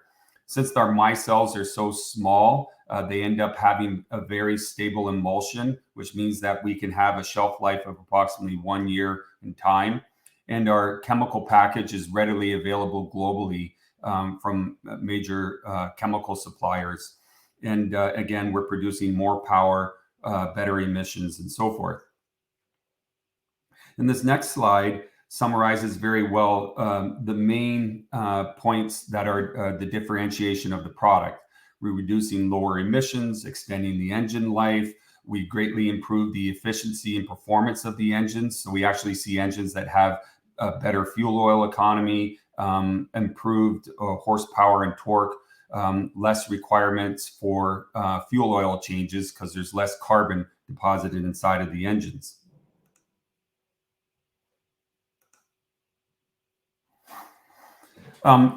Since our micelles are so small, they end up having a very stable emulsion, which means that we can have a shelf life of approximately 1 year in time. And our chemical package is readily available globally from major chemical suppliers. And again, we're producing more power, better emissions, and so forth. And this next slide summarizes very well the main points that are the differentiation of the product. We're reducing lower emissions, extending the engine life. We greatly improve the efficiency and performance of the engines. So we actually see engines that have a better fuel oil economy, improved horsepower and torque, less requirements for fuel oil changes because there's less carbon deposited inside of the engines.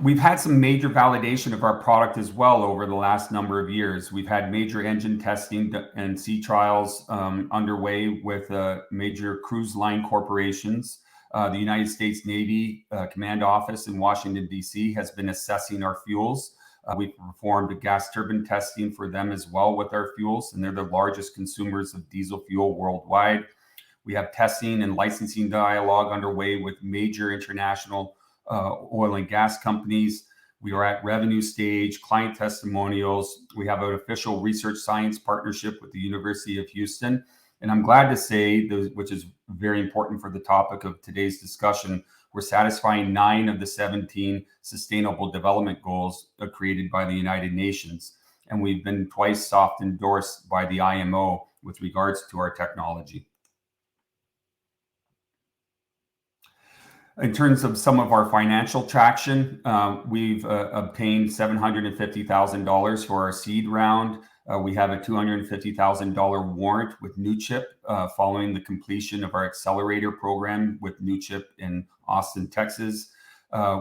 We've had some major validation of our product as well over the last number of years. We've had major engine testing and sea trials underway with major cruise line corporations. The United States Navy Command Office in Washington, D.C. has been assessing our fuels. We've performed a gas turbine testing for them as well with our fuels, and they're the largest consumers of diesel fuel worldwide. We have testing and licensing dialogue underway with major international oil and gas companies. We are at revenue stage, client testimonials. We have an official research science partnership with the University of Houston. And I'm glad to say, which is very important for the topic of today's discussion, we're satisfying 9 of the 17 Sustainable Development Goals created by the United Nations. And we've been twice soft endorsed by the IMO with regards to our technology. In terms of some of our financial traction, we've obtained $750,000 for our seed round. We have a $250,000 warrant with NEUGUE following the completion of our accelerator program with NEUGUE in Austin, Texas.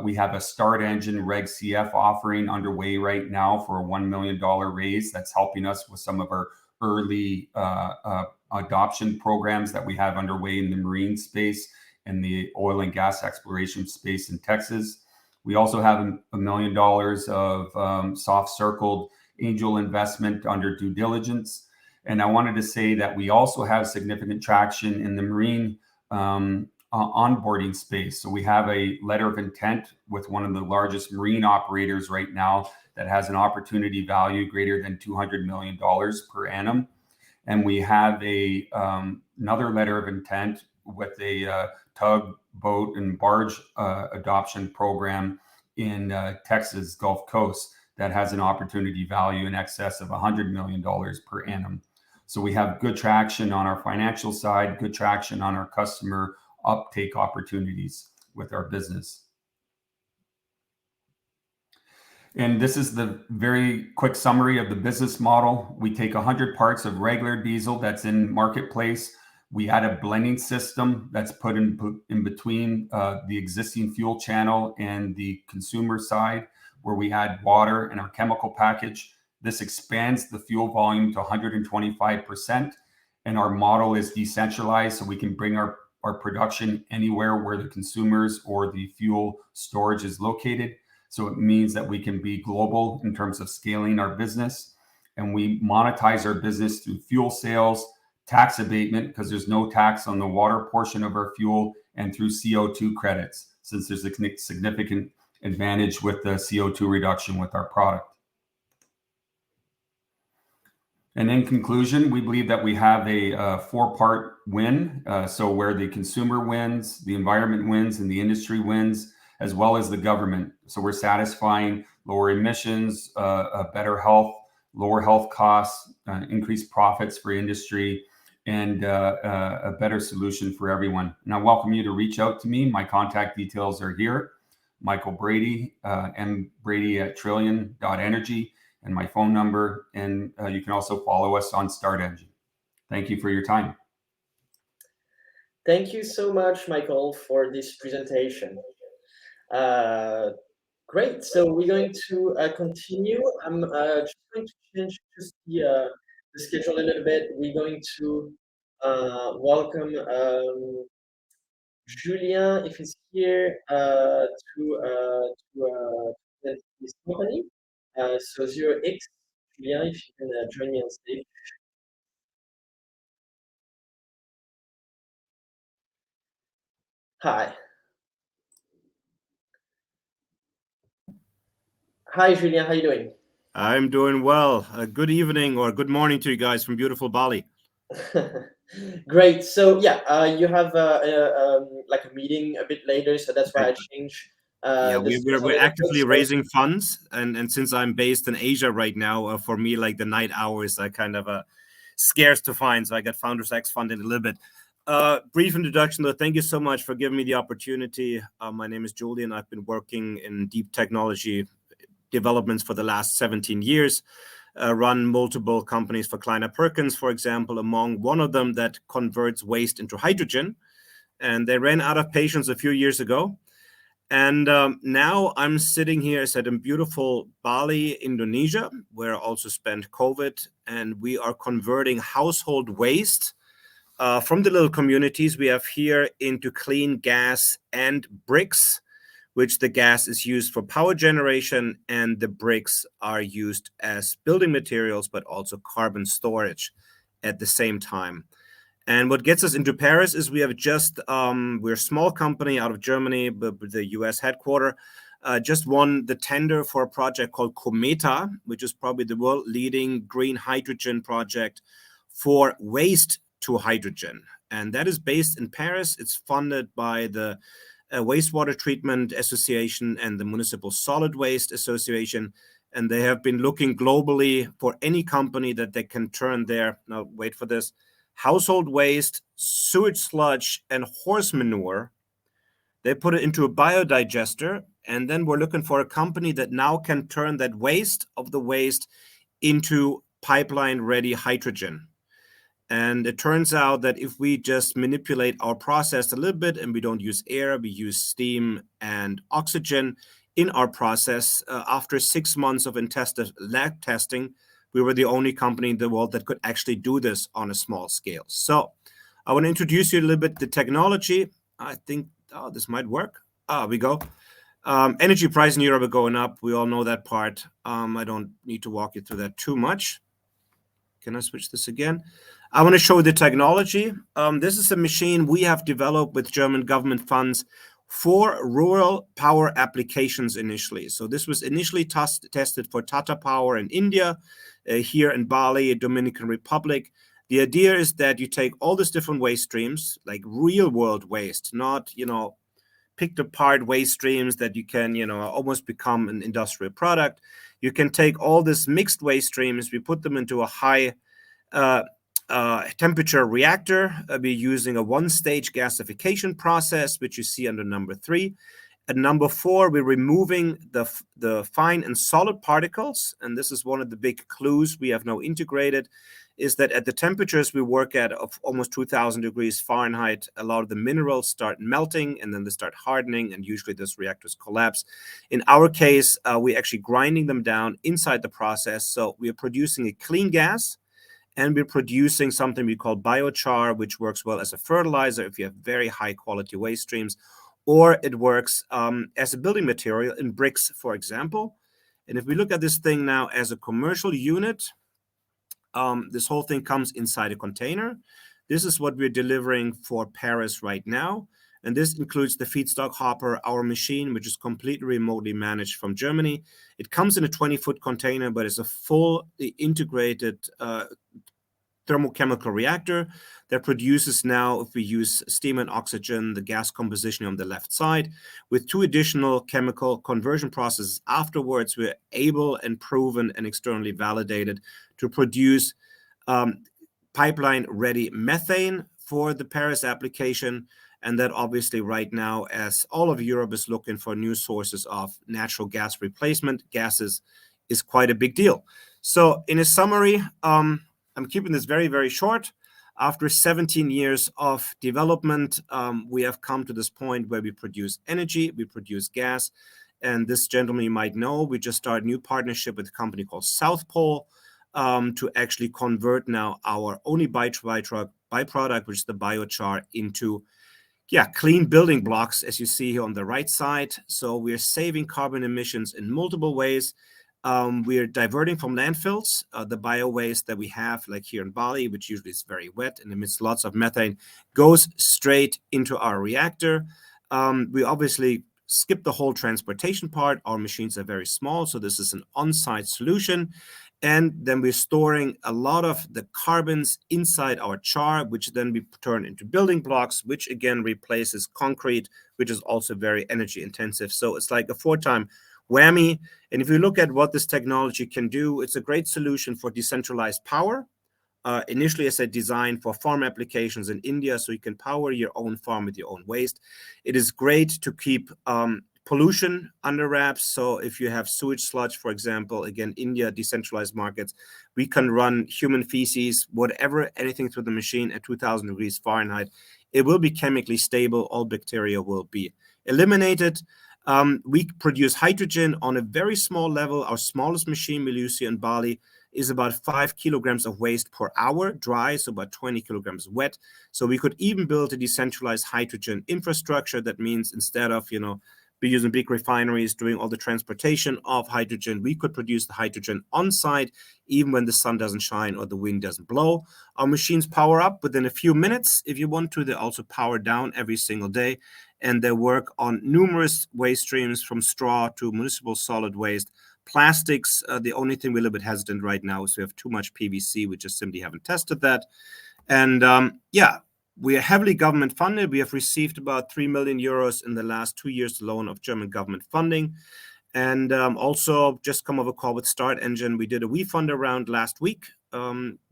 We have a Start Engine Reg CF offering underway right now for a $1 million raise that's helping us with some of our early adoption programs that we have underway in the marine space and the oil and gas exploration space in Texas. We also have $1 million of soft-circled angel investment under due diligence. And I wanted to say that we also have significant traction in the marine onboarding space. So we have a letter of intent with one of the largest marine operators right now that has an opportunity value greater than $200 million per annum. And we have another letter of intent with a tugboat and barge adoption program in Texas Gulf Coast that has an opportunity value in excess of $100 million per annum. So we have good traction on our financial side, good traction on our customer uptake opportunities with our business. And this is the very quick summary of the business model. We take 100 parts of regular diesel that's in marketplace. We add a blending system that's put in between the existing fuel channel and the consumer side, where we add water and our chemical package. This expands the fuel volume to 125%. And our model is decentralized, so we can bring our production anywhere where the consumers or the fuel storage is located. So it means that we can be global in terms of scaling our business. And we monetize our business through fuel sales, tax abatement, because there's no tax on the water portion of our fuel, and through CO2 credits, since there's a significant advantage with the CO2 reduction with our product. And in conclusion, we believe that we have a 4-part win. So where the consumer wins, the environment wins, and the industry wins, as well as the government. So we're satisfying lower emissions, better health, lower health costs, increased profits for industry, and a better solution for everyone. And I welcome you to reach out to me. My contact details are here. Michael Brady, mbrady@trillion.energy, and my phone number. And you can also follow us on Start Engine. Thank you for your time. Thank you so much, Michael, for this presentation. Great. So we're going to continue. I'm just going to change just the schedule a little bit. We're going to welcome Julien, if he's here, to this company. So 0x, Julien, if you can join me on stage. Hi. Hi, Julien. How are you doing? I'm doing well. Good evening or good morning to you guys from beautiful Bali. Great. So yeah, you have like a meeting a bit later, so that's why I changed. Yeah, we're actively raising funds, and since I'm based in Asia right now, for me, like the night hours are kind of scarce to find. So I got Founders X funded a little bit. Brief introduction, though. Thank you so much for giving me the opportunity. My name is Julian. I've been working in deep technology developments for the last 17 years. Run multiple companies for Kleiner Perkins, for example, among one of them that converts waste into hydrogen. And they ran out of patience a few years ago. And now I'm sitting here at a beautiful Bali, Indonesia, where I also spent COVID, and we are converting household waste from the little communities we have here into clean gas and bricks, which the gas is used for power generation and the bricks are used as building materials, but also carbon storage at the same time. And what gets us into Paris is we have just, we're a small company out of Germany, but with the US headquarter, just won the tender for a project called Cometa, which is probably the world leading green hydrogen project for waste to hydrogen. And that is based in Paris. It's funded by the Wastewater Treatment Association and the Municipal Solid Waste Association. And they have been looking globally for any company that they can turn their, now wait for this, household waste, sewage sludge, and horse manure. They put it into a biodigester, and then we're looking for a company that now can turn that waste of the waste into pipeline-ready hydrogen. And it turns out that if we just manipulate our process a little bit and we don't use air, we use steam and oxygen in our process, after 6 months of intensive lab testing, we were the only company in the world that could actually do this on a small scale. So I want to introduce you a little bit the technology. I think, oh, this might work. We go. Energy price in Europe are going up. We all know that part. I don't need to walk you through that too much. Can I switch this again? I want to show the technology. This is a machine we have developed with German government funds for rural power applications initially. So this was initially tested for Tata Power in India, here in Bali, Dominican Republic. The idea is that you take all these different waste streams, like real world waste, not, picked apart waste streams that you can, almost become an industrial product. You can take all these mixed waste streams, we put them into a high temperature reactor. We're using a one-stage gasification process, which you see under number 3. At number 4, we're removing the fine and solid particles, and this is one of the big clues we have now integrated, is that at the temperatures we work at of almost 2000 degrees Fahrenheit, a lot of the minerals start melting and then they start hardening, and usually those reactors collapse. In our case, we're actually grinding them down inside the process, so we are producing a clean gas, and we're producing something we call biochar, which works well as a fertilizer if you have very high quality waste streams, or it works as a building material in bricks, for example. And if we look at this thing now as a commercial unit, this whole thing comes inside a container. This is what we're delivering for Paris right now. And this includes the feedstock hopper, our machine, which is completely remotely managed from Germany. It comes in a 20-foot container, but it's a fully integrated thermochemical reactor that produces now, if we use steam and oxygen, the gas composition on the left side. With 2 additional chemical conversion processes afterwards, we're able and proven and externally validated to produce pipeline-ready methane for the Paris application. And that obviously right now, as all of Europe is looking for new sources of natural gas replacement gases, is quite a big deal. So in a summary, I'm keeping this very, very short. After 17 years of development, we have come to this point where we produce energy, we produce gas. And this gentleman you might know, we just started a new partnership with a company called South Pole to actually convert now our only byproduct, which is the biochar, into clean building blocks, as you see here on the right side. So we're saving carbon emissions in multiple ways. We're diverting from landfills the bio waste that we have, like here in Bali, which usually is very wet and emits lots of methane, goes straight into our reactor. We obviously skip the whole transportation part. Our machines are very small, so this is an on-site solution. And then we're storing a lot of the carbons inside our char, which then we turn into building blocks, which again replaces concrete, which is also very energy intensive. So it's like a 4-time whammy. And if you look at what this technology can do, it's a great solution for decentralized power. Initially, as I designed for farm applications in India, so you can power your own farm with your own waste. It is great to keep pollution under wraps. So if you have sewage sludge, for example, again, India, decentralized markets, we can run human feces, whatever, anything through the machine at 2000 degrees Fahrenheit. It will be chemically stable. All bacteria will be eliminated. We produce hydrogen on a very small level. Our smallest machine we use here in Bali is about 5 kilograms of waste per hour dry, so about 20 kilograms wet. So we could even build a decentralized hydrogen infrastructure. That means instead of, be using big refineries doing all the transportation of hydrogen, we could produce the hydrogen on site, even when the sun doesn't shine or the wind doesn't blow. Our machines power up within a few minutes. If you want to, they also power down every single day. And they work on numerous waste streams, from straw to municipal solid waste. Plastics, the only thing we're a little bit hesitant right now is we have too much PVC. We just simply haven't tested that. And we are heavily government funded. We have received about 3 million euros in the last 2 years alone of German government funding. And also just come off a call with Start Engine. We did a WeFunder round last week,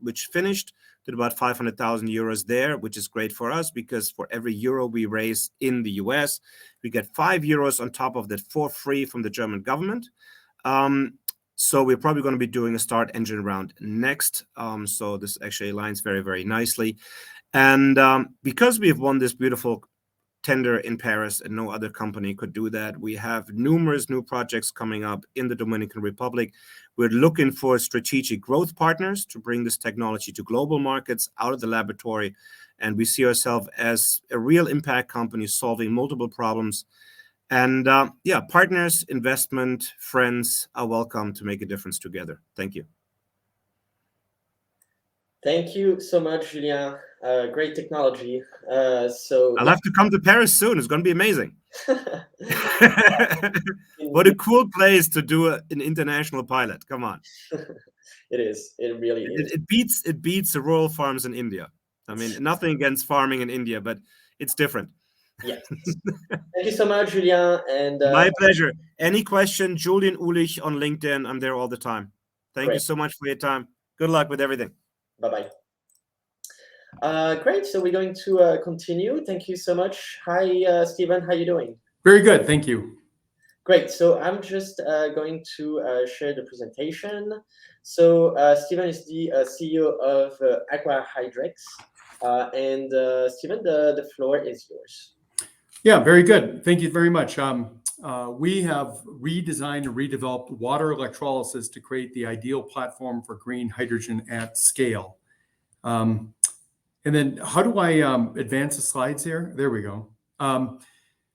which finished. Did about 500,000 euros there, which is great for us because for every euro we raise in the US, we get 5 euros on top of that for free from the German government. So we're probably going to be doing a Start Engine round next. So this actually aligns very, very nicely. And because we have won this beautiful tender in Paris and no other company could do that, we have numerous new projects coming up in the Dominican Republic. We're looking for strategic growth partners to bring this technology to global markets out of the laboratory. And we see ourselves as a real impact company solving multiple problems. And partners, investment, friends are welcome to make a difference together. Thank you. Thank you so much, Julien. Great technology. I'll have to come to Paris soon. It's going to be amazing. What a cool place to do an international pilot. Come on. It is. It really is. It beats the rural farms in India. I mean, nothing against farming in India, but it's different. Yes. Thank you so much, Julien. And my pleasure. Any question, Julian Ulich on LinkedIn. I'm there all the time. Thank you so much for your time. Good luck with everything. Bye-bye. Great. So we're going to continue. Thank you so much. Hi, Stephen. How you doing? Very good. Thank you. Great. So I'm just going to share the presentation. So Stephen is the CEO of Aqua Hydrex. And Stephen, the floor is yours. Yeah, very good. Thank you very much. We have redesigned and redeveloped water electrolysis to create the ideal platform for green hydrogen at scale. And then how do I advance the slides here? There we go.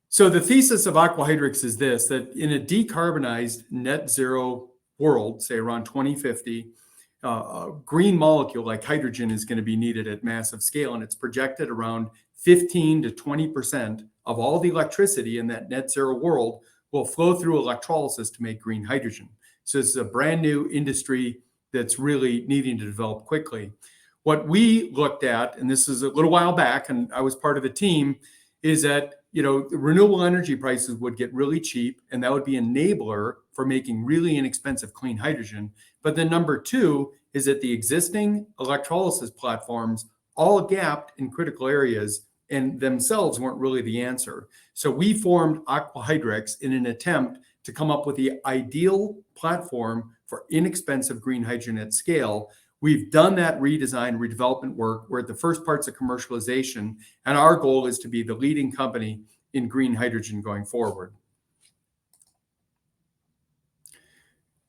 So the thesis of Aqua Hydrex is this, that in a decarbonized net zero world, say around 2050, a green molecule like hydrogen is going to be needed at massive scale. And it's projected around 15 to 20% of all the electricity in that net zero world will flow through electrolysis to make green hydrogen. So this is a brand new industry that's really needing to develop quickly. What we looked at, and this is a little while back, and I was part of the team, is that renewable energy prices would get really cheap, and that would be an enabler for making really inexpensive clean hydrogen. But then number two is that the existing electrolysis platforms all gapped in critical areas and themselves weren't really the answer. So we formed Aqua Hydrex in an attempt to come up with the ideal platform for inexpensive green hydrogen at scale. We've done that redesign, redevelopment work. We're at the first parts of commercialization, and our goal is to be the leading company in green hydrogen going forward.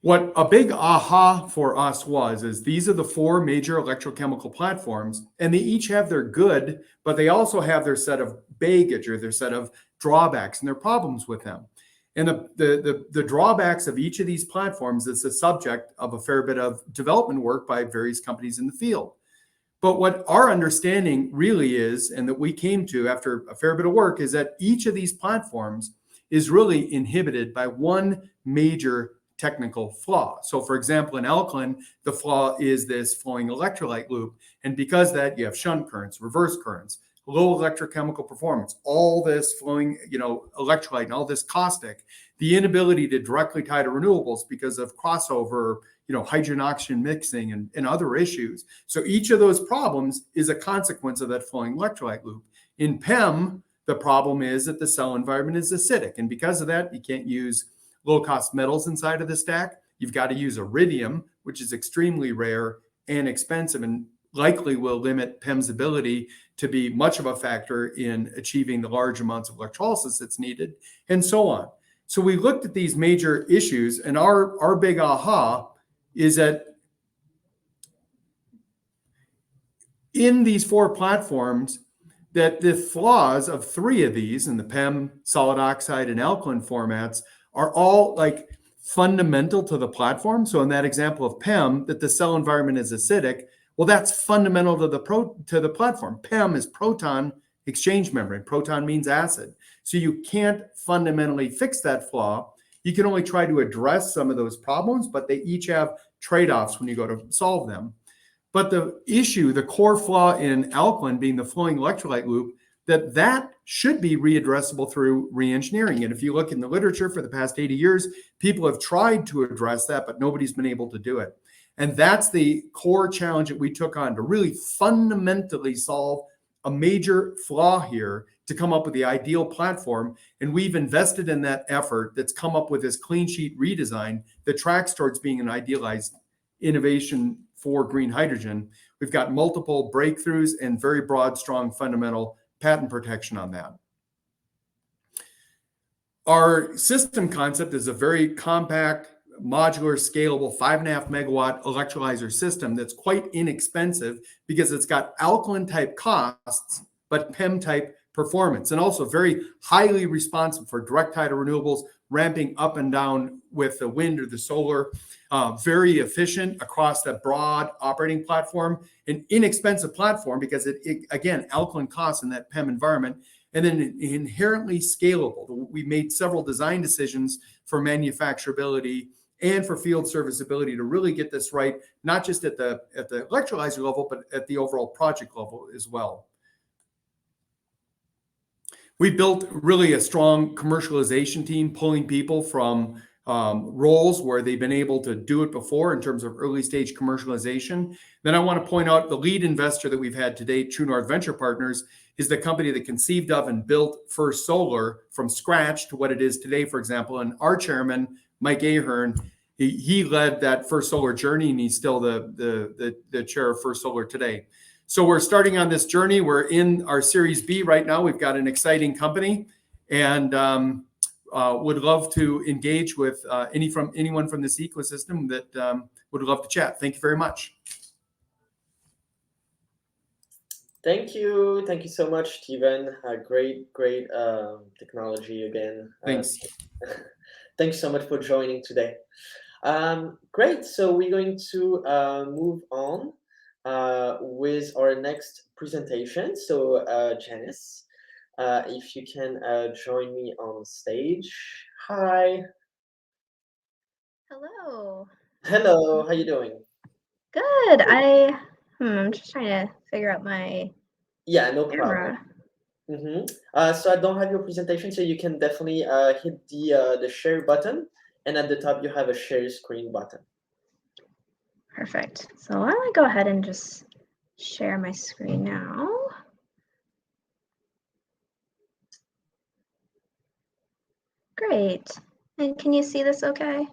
What a big aha for us is these are the four major electrochemical platforms, and they each have their good, but they also have their set of baggage or their set of drawbacks and their problems with them. And the drawbacks of each of these platforms is the subject of a fair bit of development work by various companies in the field. But what our understanding really is, and that we came to after a fair bit of work, is that each of these platforms is really inhibited by one major technical flaw. So for example, in alkaline, the flaw is this flowing electrolyte loop. And because of that, you have shunt currents, reverse currents, low electrochemical performance, all this flowing, electrolyte and all this caustic, the inability to directly tie to renewables because of crossover, hydrogen oxygen mixing and other issues. So each of those problems is a consequence of that flowing electrolyte loop. In PEM, the problem is that the cell environment is acidic. And because of that, you can't use low-cost metals inside of the stack. You've got to use iridium, which is extremely rare and expensive and likely will limit PEM's ability to be much of a factor in achieving the large amounts of electrolysis that's needed, and so on. So we looked at these major issues, and our big aha is that in these 4 platforms, that the flaws of 3 of these in the PEM, solid oxide, and alkaline formats are all like fundamental to the platform. So in that example of PEM, that the cell environment is acidic, well, that's fundamental to the platform. PEM is proton exchange membrane. Proton means acid. So you can't fundamentally fix that flaw. You can only try to address some of those problems, but they each have trade-offs when you go to solve them. But the issue, the core flaw in alkaline being the flowing electrolyte loop, that should be readdressable through re-engineering. And if you look in the literature for the past 80 years, people have tried to address that, but nobody's been able to do it. And that's the core challenge that we took on to really fundamentally solve a major flaw here to come up with the ideal platform. And we've invested in that effort that's come up with this clean sheet redesign that tracks towards being an idealized innovation for green hydrogen. We've got multiple breakthroughs and very broad, strong, fundamental patent protection on that. Our system concept is a very compact, modular, scalable 5.5 megawatt electrolyzer system that's quite inexpensive because it's got alkaline type costs, but PEM type performance, and also very highly responsive for direct tidal renewables, ramping up and down with the wind or the solar, very efficient across the broad operating platform, an inexpensive platform because it again, alkaline costs in that PEM environment, and then inherently scalable. We made several design decisions for manufacturability and for field serviceability to really get this right, not just at the electrolyzer level, but at the overall project level as well. We built really a strong commercialization team, pulling people from roles where they've been able to do it before in terms of early stage commercialization. Then I want to point out the lead investor that we've had to date, True North Venture Partners, is the company that conceived of and built First Solar from scratch to what it is today, for example. And our chairman, Mike Ahern, he led that First Solar journey, and he's still the chair of First Solar today. So we're starting on this journey. We're in our Series B right now. We've got an exciting company, and would love to engage with anyone from this ecosystem that would love to chat. Thank you very much. Thank you so much, Stephen. Great technology again. Thanks. Thanks so much for joining today. Great. So we're going to move on with our next presentation. So Janice, if you can join me on stage. Hi. Hello. Hello. How you doing? Good. I'm just trying to figure out my No camera. problem. So I don't have your presentation, so you can definitely hit the share button, and at the top you have a share screen button. Perfect. So why don't I go ahead and just share my screen now. Great. And can you see this okay?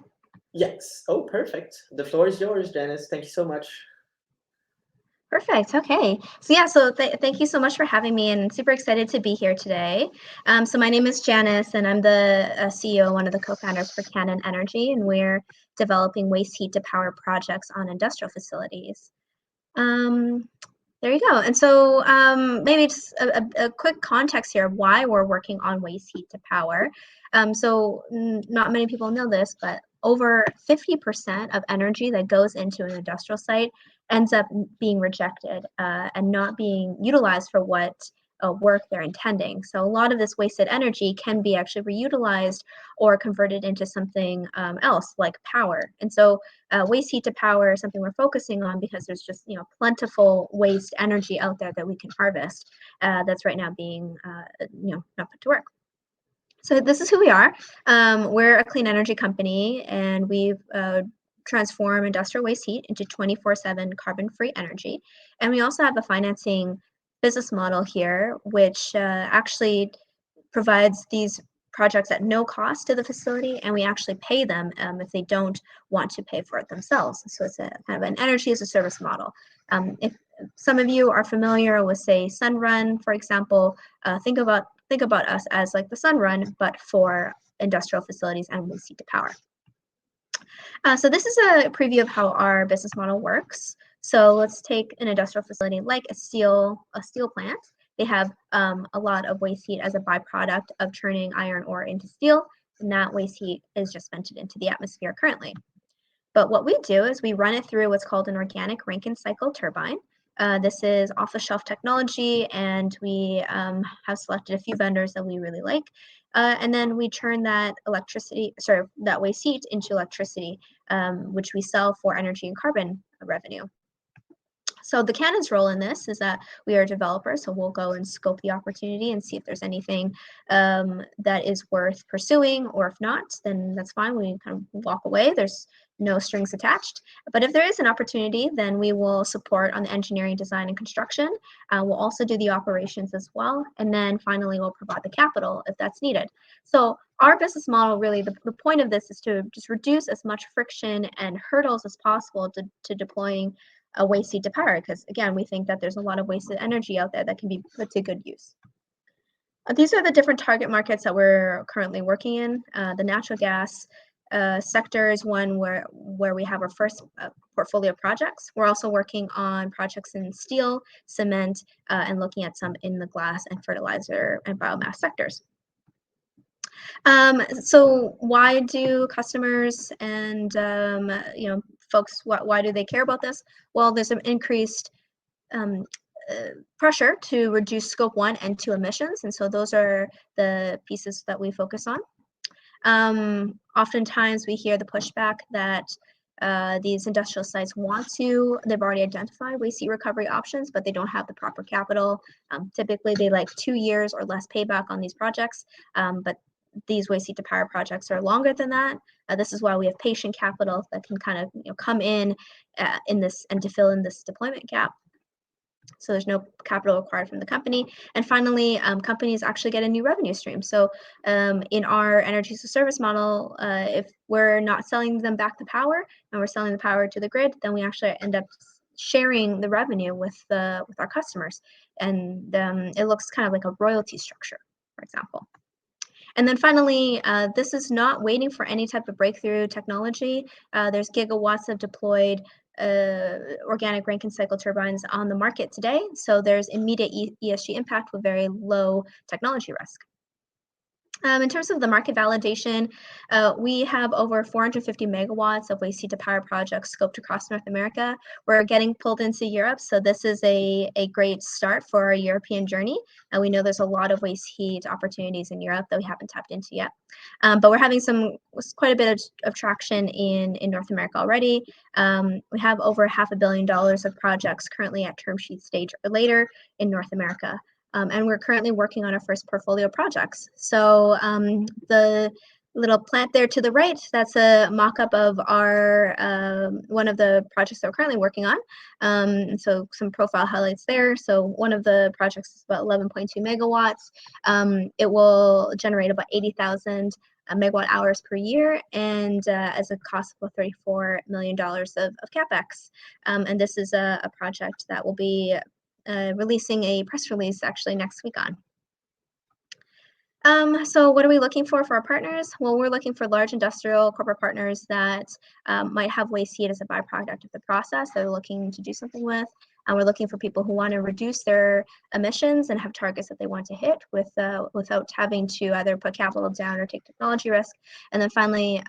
Yes. Oh, perfect. The floor is yours, Janice. Thank you so much. Perfect. Okay. So thank you so much for having me, and super excited to be here today. So my name is Janice, and I'm the CEO, one of the co-founders for Canon Energy, and we're developing waste heat to power projects on industrial facilities. There you go. And so maybe just a quick context here of why we're working on waste heat to power. So not many people know this, but over 50% of energy that goes into an industrial site ends up being rejected and not being utilized for what work they're intending. So a lot of this wasted energy can be actually reutilized or converted into something else like power. And so waste heat to power is something we're focusing on because there's just plentiful waste energy out there that we can harvest that's right now being not put to work. So this is who we are. We're a clean energy company, and we've transformed industrial waste heat into 24/7 carbon-free energy. And we also have a financing business model here, which actually provides these projects at no cost to the facility, and we actually pay them if they don't want to pay for it themselves. So it's a kind of an energy as a service model. If some of you are familiar with, say, Sunrun, for example, think about us as like the Sunrun, but for industrial facilities and waste heat to power. So this is a preview of how our business model works. So let's take an industrial facility like a steel plant. They have a lot of waste heat as a byproduct of turning iron ore into steel, and that waste heat is just vented into the atmosphere currently. But what we do is we run it through what's called an organic Rankine cycle turbine. This is off-the-shelf technology, and we have selected a few vendors that we really like. And then we turn that that waste heat into electricity, which we sell for energy and carbon revenue. So the Cannon's role in this is that we are developers, so we'll go and scope the opportunity and see if there's anything that is worth pursuing, or if not, then that's fine. We kind of walk away. There's no strings attached. But if there is an opportunity, then we will support on the engineering, design, and construction. We'll also do the operations as well. And then finally, we'll provide the capital if that's needed. So our business model, really, the point of this is to just reduce as much friction and hurdles as possible to deploying a waste heat to power, because again, we think that there's a lot of wasted energy out there that can be put to good use. These are the different target markets that we're currently working in. The natural gas sector is one where we have our first portfolio of projects. We're also working on projects in steel, cement, and looking at some in the glass and fertilizer and biomass sectors. So why do customers and folks, why do they care about this? Well, there's an increased pressure to reduce scope 1 and 2 emissions, and so those are the pieces that we focus on. Oftentimes we hear the pushback that these industrial sites they've already identified waste heat recovery options, but they don't have the proper capital. Typically they like 2 years or less payback on these projects, but these waste heat to power projects are longer than that. This is why we have patient capital that can kind of come in this and to fill in this deployment gap. So there's no capital required from the company. And finally, companies actually get a new revenue stream. So in our energy as a service model, if we're not selling them back the power and we're selling the power to the grid, then we actually end up sharing the revenue with our customers. And it looks kind of like a royalty structure, for example. And then finally, this is not waiting for any type of breakthrough technology. There's gigawatts of deployed organic Rankine cycle turbines on the market today. So there's immediate ESG impact with very low technology risk. In terms of the market validation, we have over 450 megawatts of waste heat to power projects scoped across North America. We're getting pulled into Europe, so this is a great start for our European journey. And we know there's a lot of waste heat opportunities in Europe that we haven't tapped into yet. But we're having quite a bit of traction in North America already. We have over $500 million of projects currently at term sheet stage or later in North America. And we're currently working on our first portfolio projects. So the little plant there to the right, that's a mock-up of our one of the projects that we're currently working on. And so some profile highlights there. So one of the projects is about 11.2 megawatts. It will generate about 80,000 megawatt hours per year, and as a cost of $34 million of CapEx. And this is a project that will be releasing a press release actually next week on. So what are we looking for our partners? Well, we're looking for large industrial corporate partners that might have waste heat as a byproduct of the process they're looking to do something with. And we're looking for people who want to reduce their emissions and have targets that they want to hit without having to either put capital down or take technology risk. And then finally,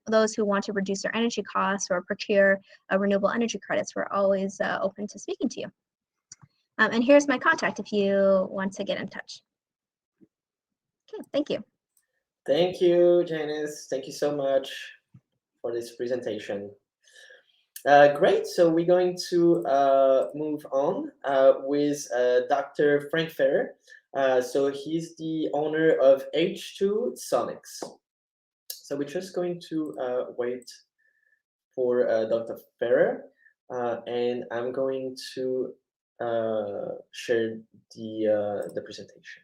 those who want to reduce their energy costs or procure renewable energy credits, we're always open to speaking to you. And here's my contact if you want to get in touch. Okay, thank you. Thank you, Janice. Thank you so much for this presentation. Great, so we're going to move on with Dr. Frank Ferrer. So he's the owner of H2 Sonics. So we're just going to wait for Dr. Ferrer, and I'm going to share the presentation.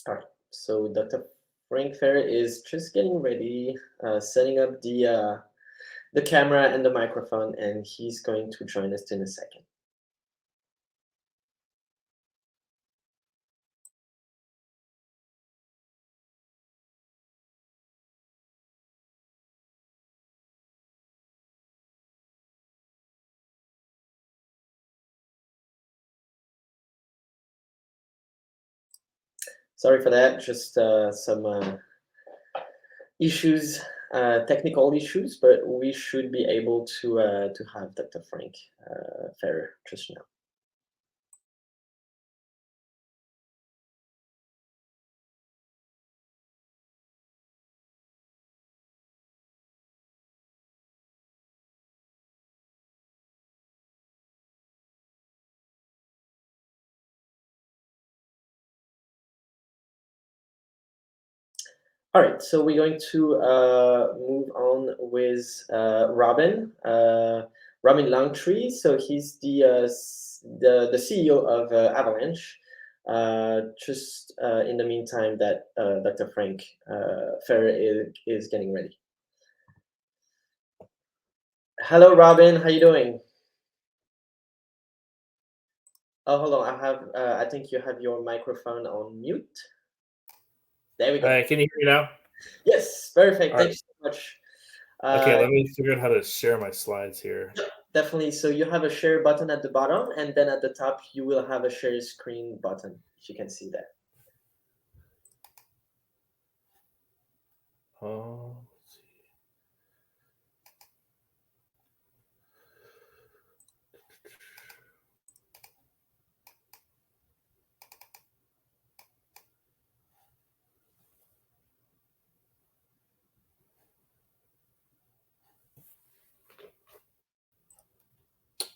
All right, so Dr. Frank Ferrer is just getting ready, setting up the the camera and the microphone, and he's going to join us in a second. Sorry for that, just some issues, technical issues, but we should be able to have Dr. Frank Ferrer just now. All right, so we're going to move on with Robin Langtree. So he's the CEO of Avalanche. Just in the meantime, that Dr. Frank Ferrer is getting ready. Hello, Robin. How you doing? Oh, hold on. I think you have your microphone on mute. There we go. Can you hear me now? Yes, perfect. All Thank right. you so much. Okay, let me figure out how to share my slides here. Definitely. So you have a share button at the bottom, and then at the top you will have a share screen button, if you can see that. Let's see.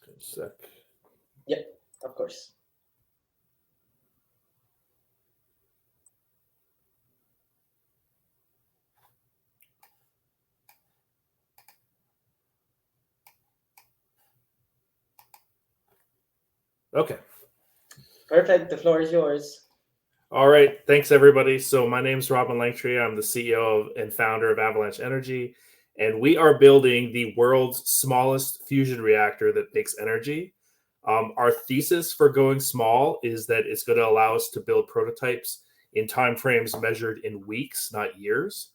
A sec. Yep, of course. Okay. Perfect. The floor is yours. All right. Thanks, everybody. So my name is Robin Langtree. I'm the CEO and founder of Avalanche Energy, and we are building the world's smallest fusion reactor that makes energy. Our thesis for going small is that it's going to allow us to build prototypes in timeframes measured in weeks, not years.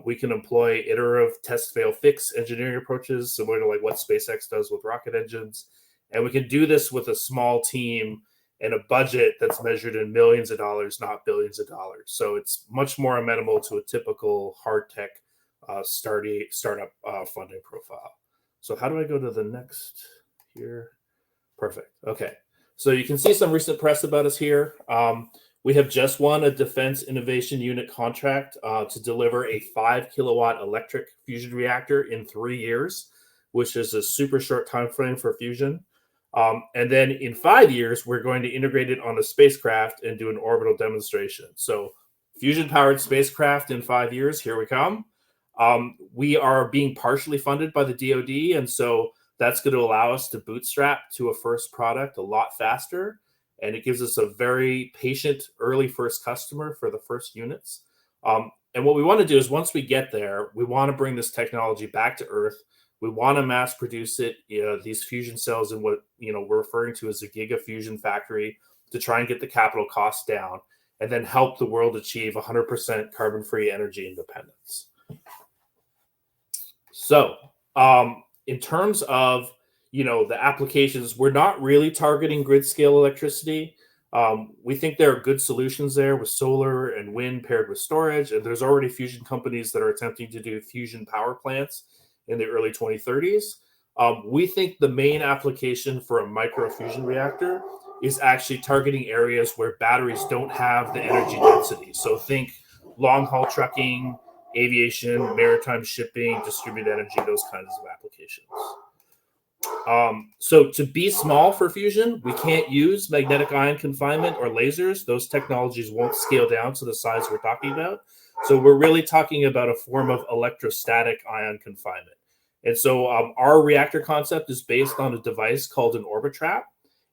We can employ iterative test, fail, fix engineering approaches, similar to like what SpaceX does with rocket engines. And we can do this with a small team and a budget that's measured in millions of dollars, not billions of dollars. So it's much more amenable to a typical hard tech startup funding profile. So how do I go to the next here? Perfect. Okay. So you can see some recent press about us here. We have just won a Defense Innovation Unit contract to deliver a 5 kilowatt electric fusion reactor in 3 years, which is a super short time frame for fusion. And then in 5 years, we're going to integrate it on a spacecraft and do an orbital demonstration. So fusion-powered spacecraft in 5 years, here we come. We are being partially funded by the DoD, and so that's going to allow us to bootstrap to a first product a lot faster. And it gives us a very patient early first customer for the first units. And what we want to do is once we get there, we want to bring this technology back to Earth. We want to mass produce it, these fusion cells in what we're referring to as a gigafusion factory to try and get the capital costs down and then help the world achieve 100% carbon-free energy independence. So in terms of the applications, we're not really targeting grid scale electricity. We think there are good solutions there with solar and wind paired with storage, and there's already fusion companies that are attempting to do fusion power plants in the early 2030s. We think the main application for a micro fusion reactor is actually targeting areas where batteries don't have the energy density. So think long haul trucking, aviation, maritime shipping, distributed energy, those kinds of applications. So to be small for fusion, we can't use magnetic ion confinement or lasers. Those technologies won't scale down to the size we're talking about. So we're really talking about a form of electrostatic ion confinement. And so our reactor concept is based on a device called an Orbitrap.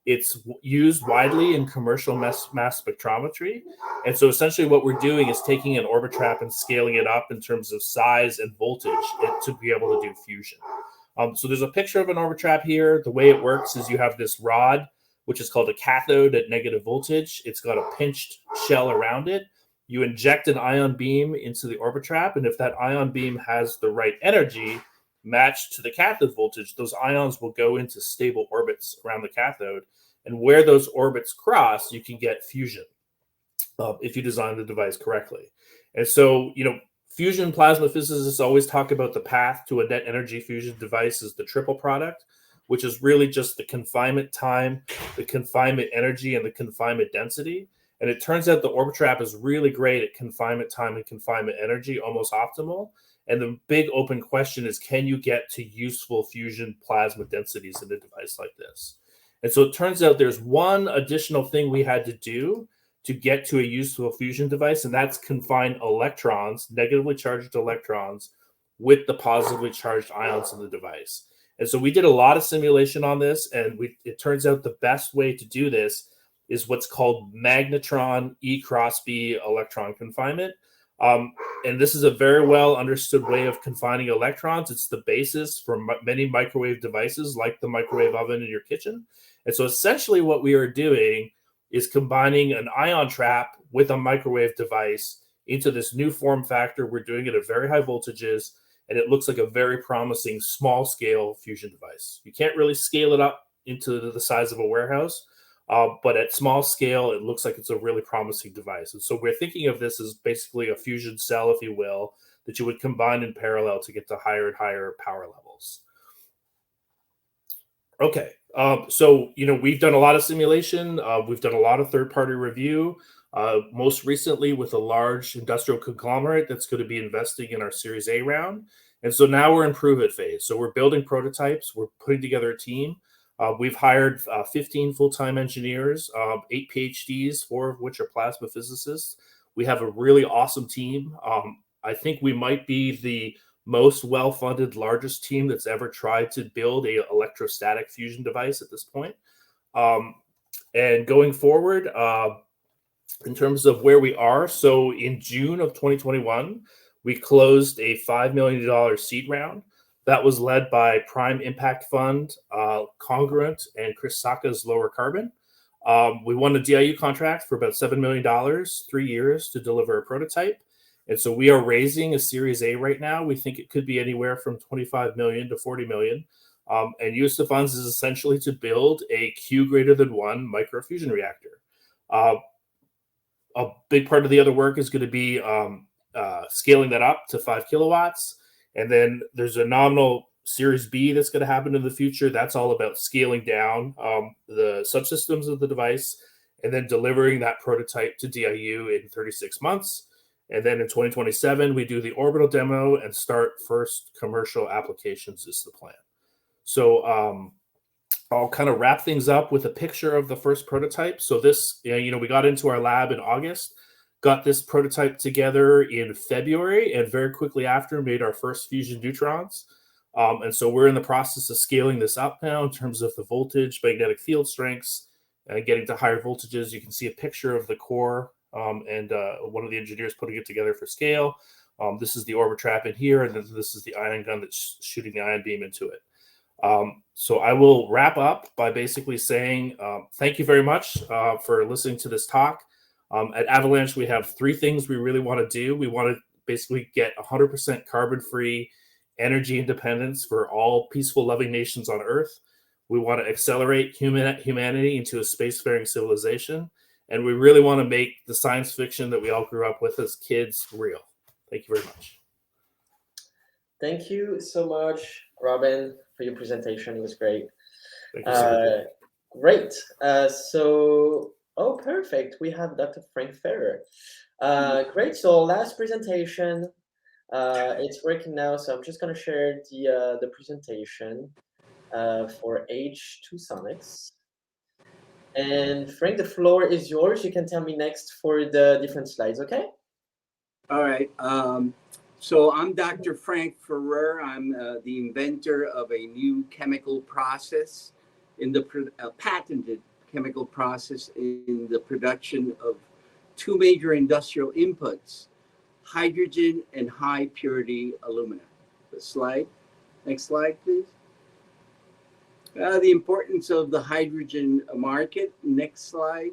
It's used widely in commercial mass spectrometry. And so essentially what we're doing is taking an Orbitrap and scaling it up in terms of size and voltage to be able to do fusion. So there's a picture of an Orbitrap here. The way it works is you have this rod, which is called a cathode at negative voltage. It's got a pinched shell around it. You inject an ion beam into the Orbitrap, and if that ion beam has the right energy matched to the cathode voltage, those ions will go into stable orbits around the cathode. And where those orbits cross, you can get fusion if you design the device correctly. And so, fusion plasma physicists always talk about the path to a net energy fusion device as the triple product, which is really just the confinement time, the confinement energy, and the confinement density. And it turns out the Orbitrap is really great at confinement time and confinement energy, almost optimal. And the big open question is, can you get to useful fusion plasma densities in a device like this? And so it turns out there's one additional thing we had to do to get to a useful fusion device, and that's confine electrons, negatively charged electrons, with the positively charged ions in the device. And so we did a lot of simulation on this, and it turns out the best way to do this is what's called magnetron E cross B electron confinement. And this is a very well understood way of confining electrons. It's the basis for many microwave devices like the microwave oven in your kitchen. And so essentially what we are doing is combining an ion trap with a microwave device into this new form factor. We're doing it at very high voltages, and it looks like a very promising small scale fusion device. You can't really scale it up into the size of a warehouse, but at small scale, it looks like it's a really promising device. And so we're thinking of this as basically a fusion cell, if you will, that you would combine in parallel to get to higher and higher power levels. Okay, so we've done a lot of simulation. We've done a lot of third-party review, most recently with a large industrial conglomerate that's going to be investing in our Series A round. And so now we're in prove-it phase. So we're building prototypes. We're putting together a team. We've hired 15 full-time engineers, 8 PhDs, 4 of which are plasma physicists. We have a really awesome team. I think we might be the most well-funded, largest team that's ever tried to build a electrostatic fusion device at this point. And going forward, in terms of where we are, so in June of 2021, we closed a $5 million seed round. That was led by Prime Impact Fund, Congruent, and Chris Saka's Lower Carbon. We won a DIU contract for about $7 million, 3 years to deliver a prototype. And so we are raising a Series A right now. We think it could be anywhere from 25 million to 40 million. And use of funds is essentially to build a Q greater than 1 microfusion reactor. A big part of the other work is going to be scaling that up to 5 kilowatts. And then there's a nominal Series B that's going to happen in the future. That's all about scaling down the subsystems of the device and then delivering that prototype to DIU in 36 months. And then in 2027, we do the orbital demo and start first commercial applications is the plan. So I'll kind of wrap things up with a picture of the first prototype. So this, we got into our lab in August, got this prototype together in February, and very quickly after made our first fusion neutrons. And so we're in the process of scaling this up now in terms of the voltage, magnetic field strengths, and getting to higher voltages. You can see a picture of the core and one of the engineers putting it together for scale. This is the Orbitrap in here, and then this is the ion gun that's shooting the ion beam into it. So I will wrap up by basically saying thank you very much for listening to this talk. At Avalanche, we have 3 things we really want to do. We want to basically get 100% carbon-free energy independence for all peaceful, loving nations on Earth. We want to accelerate humanity into a spacefaring civilization. And we really want to make the science fiction that we all grew up with as kids real. Thank you very much. Thank you so much, Robin, for your presentation. It was great. Thank you, sir. Great. Perfect. We have Dr. Frank Ferrer. Great. So last presentation, it's working now. So I'm just going to share the presentation for H2 Sonics. And Frank, the floor is yours. You can tell me next for the different slides, okay? All right. So I'm Dr. Frank Ferrer. I'm the inventor of a new chemical process in the patented chemical process in the production of two major industrial inputs, hydrogen and high purity alumina. The slide, next slide, please. The importance of the hydrogen market, next slide.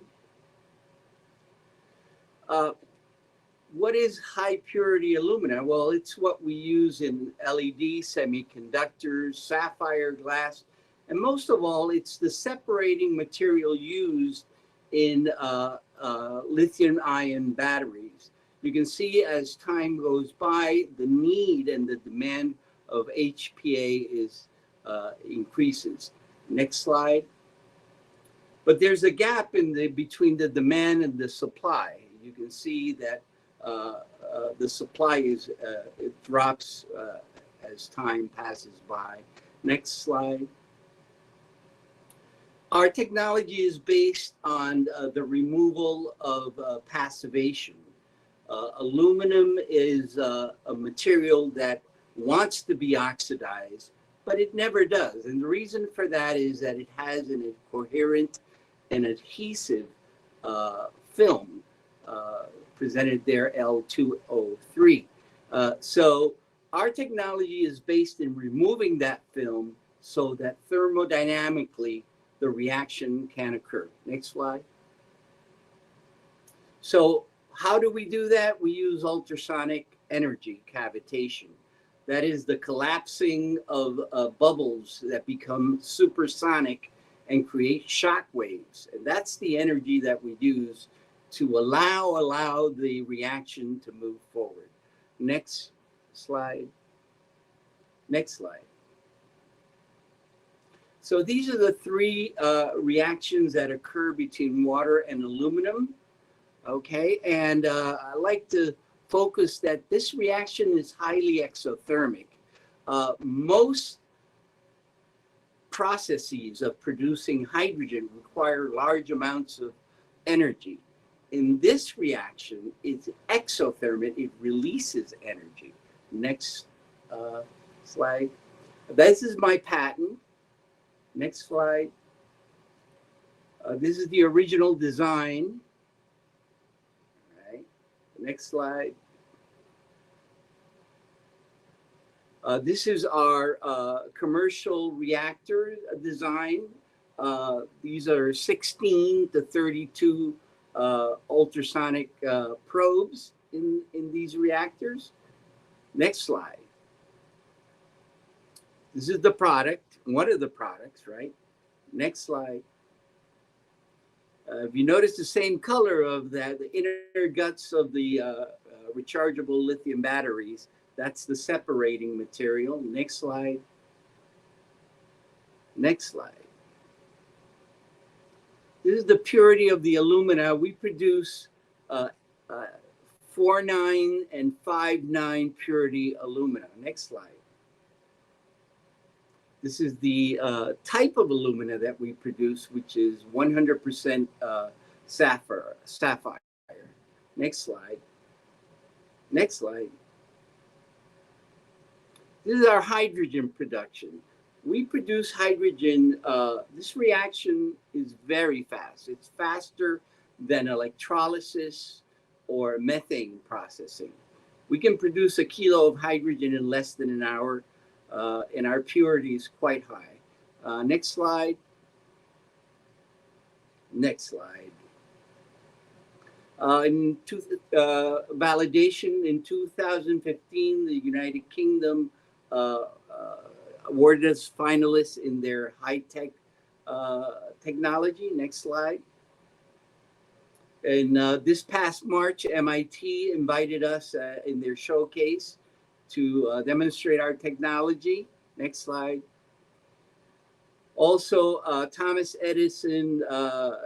What is high purity alumina? Well, it's what we use in LED, semiconductors, sapphire glass, and most of all, it's the separating material used in lithium-ion batteries. You can see as time goes by, the need and the demand of HPA increases. Next slide. But there's a gap between the demand and the supply. You can see that the supply it drops as time passes by. Next slide. Our technology is based on the removal of passivation. Aluminum is a material that wants to be oxidized, but it never does. And the reason for that is that it has a coherent and adhesive film presented there, L2O3. So our technology is based in removing that film so that thermodynamically the reaction can occur. Next slide. So how do we do that? We use ultrasonic energy cavitation. That is the collapsing of bubbles that become supersonic and create shock waves. And that's the energy that we use to allow the reaction to move forward. Next slide. Next slide. So these are the three reactions that occur between water and aluminum. Okay, and I like to focus that this reaction is highly exothermic. Most processes of producing hydrogen require large amounts of energy. In this reaction, it's exothermic, it releases energy. Next slide. This is my patent. Next slide. This is the original design. All right. Next slide. This is our commercial reactor design. These are 16 to 32 ultrasonic probes in these reactors. Next slide. This is the product, one of the products, right? Next slide. If you notice the same color of that, the inner guts of the rechargeable lithium batteries, that's the separating material. Next slide. Next slide. This is the purity of the alumina. We produce 4.9 and 5.9 purity alumina. Next slide. This is the type of alumina that we produce, which is 100% sapphire. Next slide. Next slide. This is our hydrogen production. We produce hydrogen. This reaction is very fast. It's faster than electrolysis or methane processing. We can produce a kilo of hydrogen in less than an hour, and our purity is quite high. Next slide. Next slide. Validation in 2015, the United Kingdom awarded us finalists in their high-tech technology. Next slide. And this past March, MIT invited us in their showcase to demonstrate our technology. Next slide. Also, Thomas Edison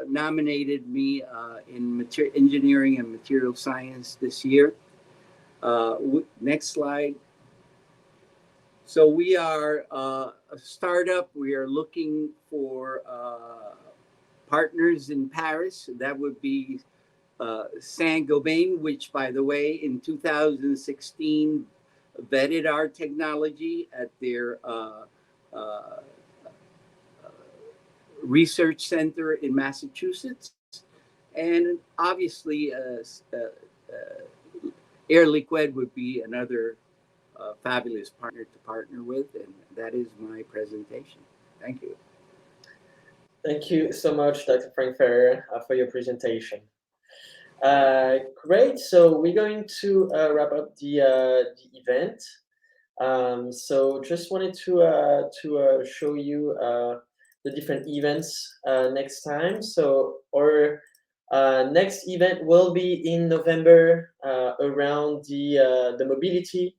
nominated me in engineering and material science this year. Next slide. So we are a startup. We are looking for partners in Paris. That would be Saint-Gobain, which, by the way, in 2016 vetted our technology at their research center in Massachusetts. And obviously, Air Liquide would be another fabulous partner to partner with. And that is my presentation. Thank you. Thank you so much, Dr. Frank Ferrer, for your presentation. Great. So we're going to wrap up the event. So just wanted to show you the different events next time. So our next event will be in November around the mobility.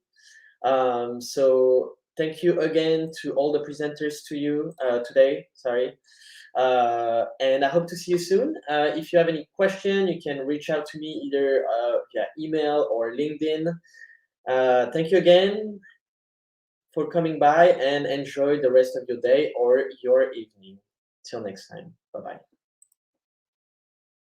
So thank you again to all the presenters today. Sorry. And I hope to see you soon. If you have any question, you can reach out to me either via email or LinkedIn. Thank you again for coming by, and enjoy the rest of your day or your evening. Till next time. Bye-bye.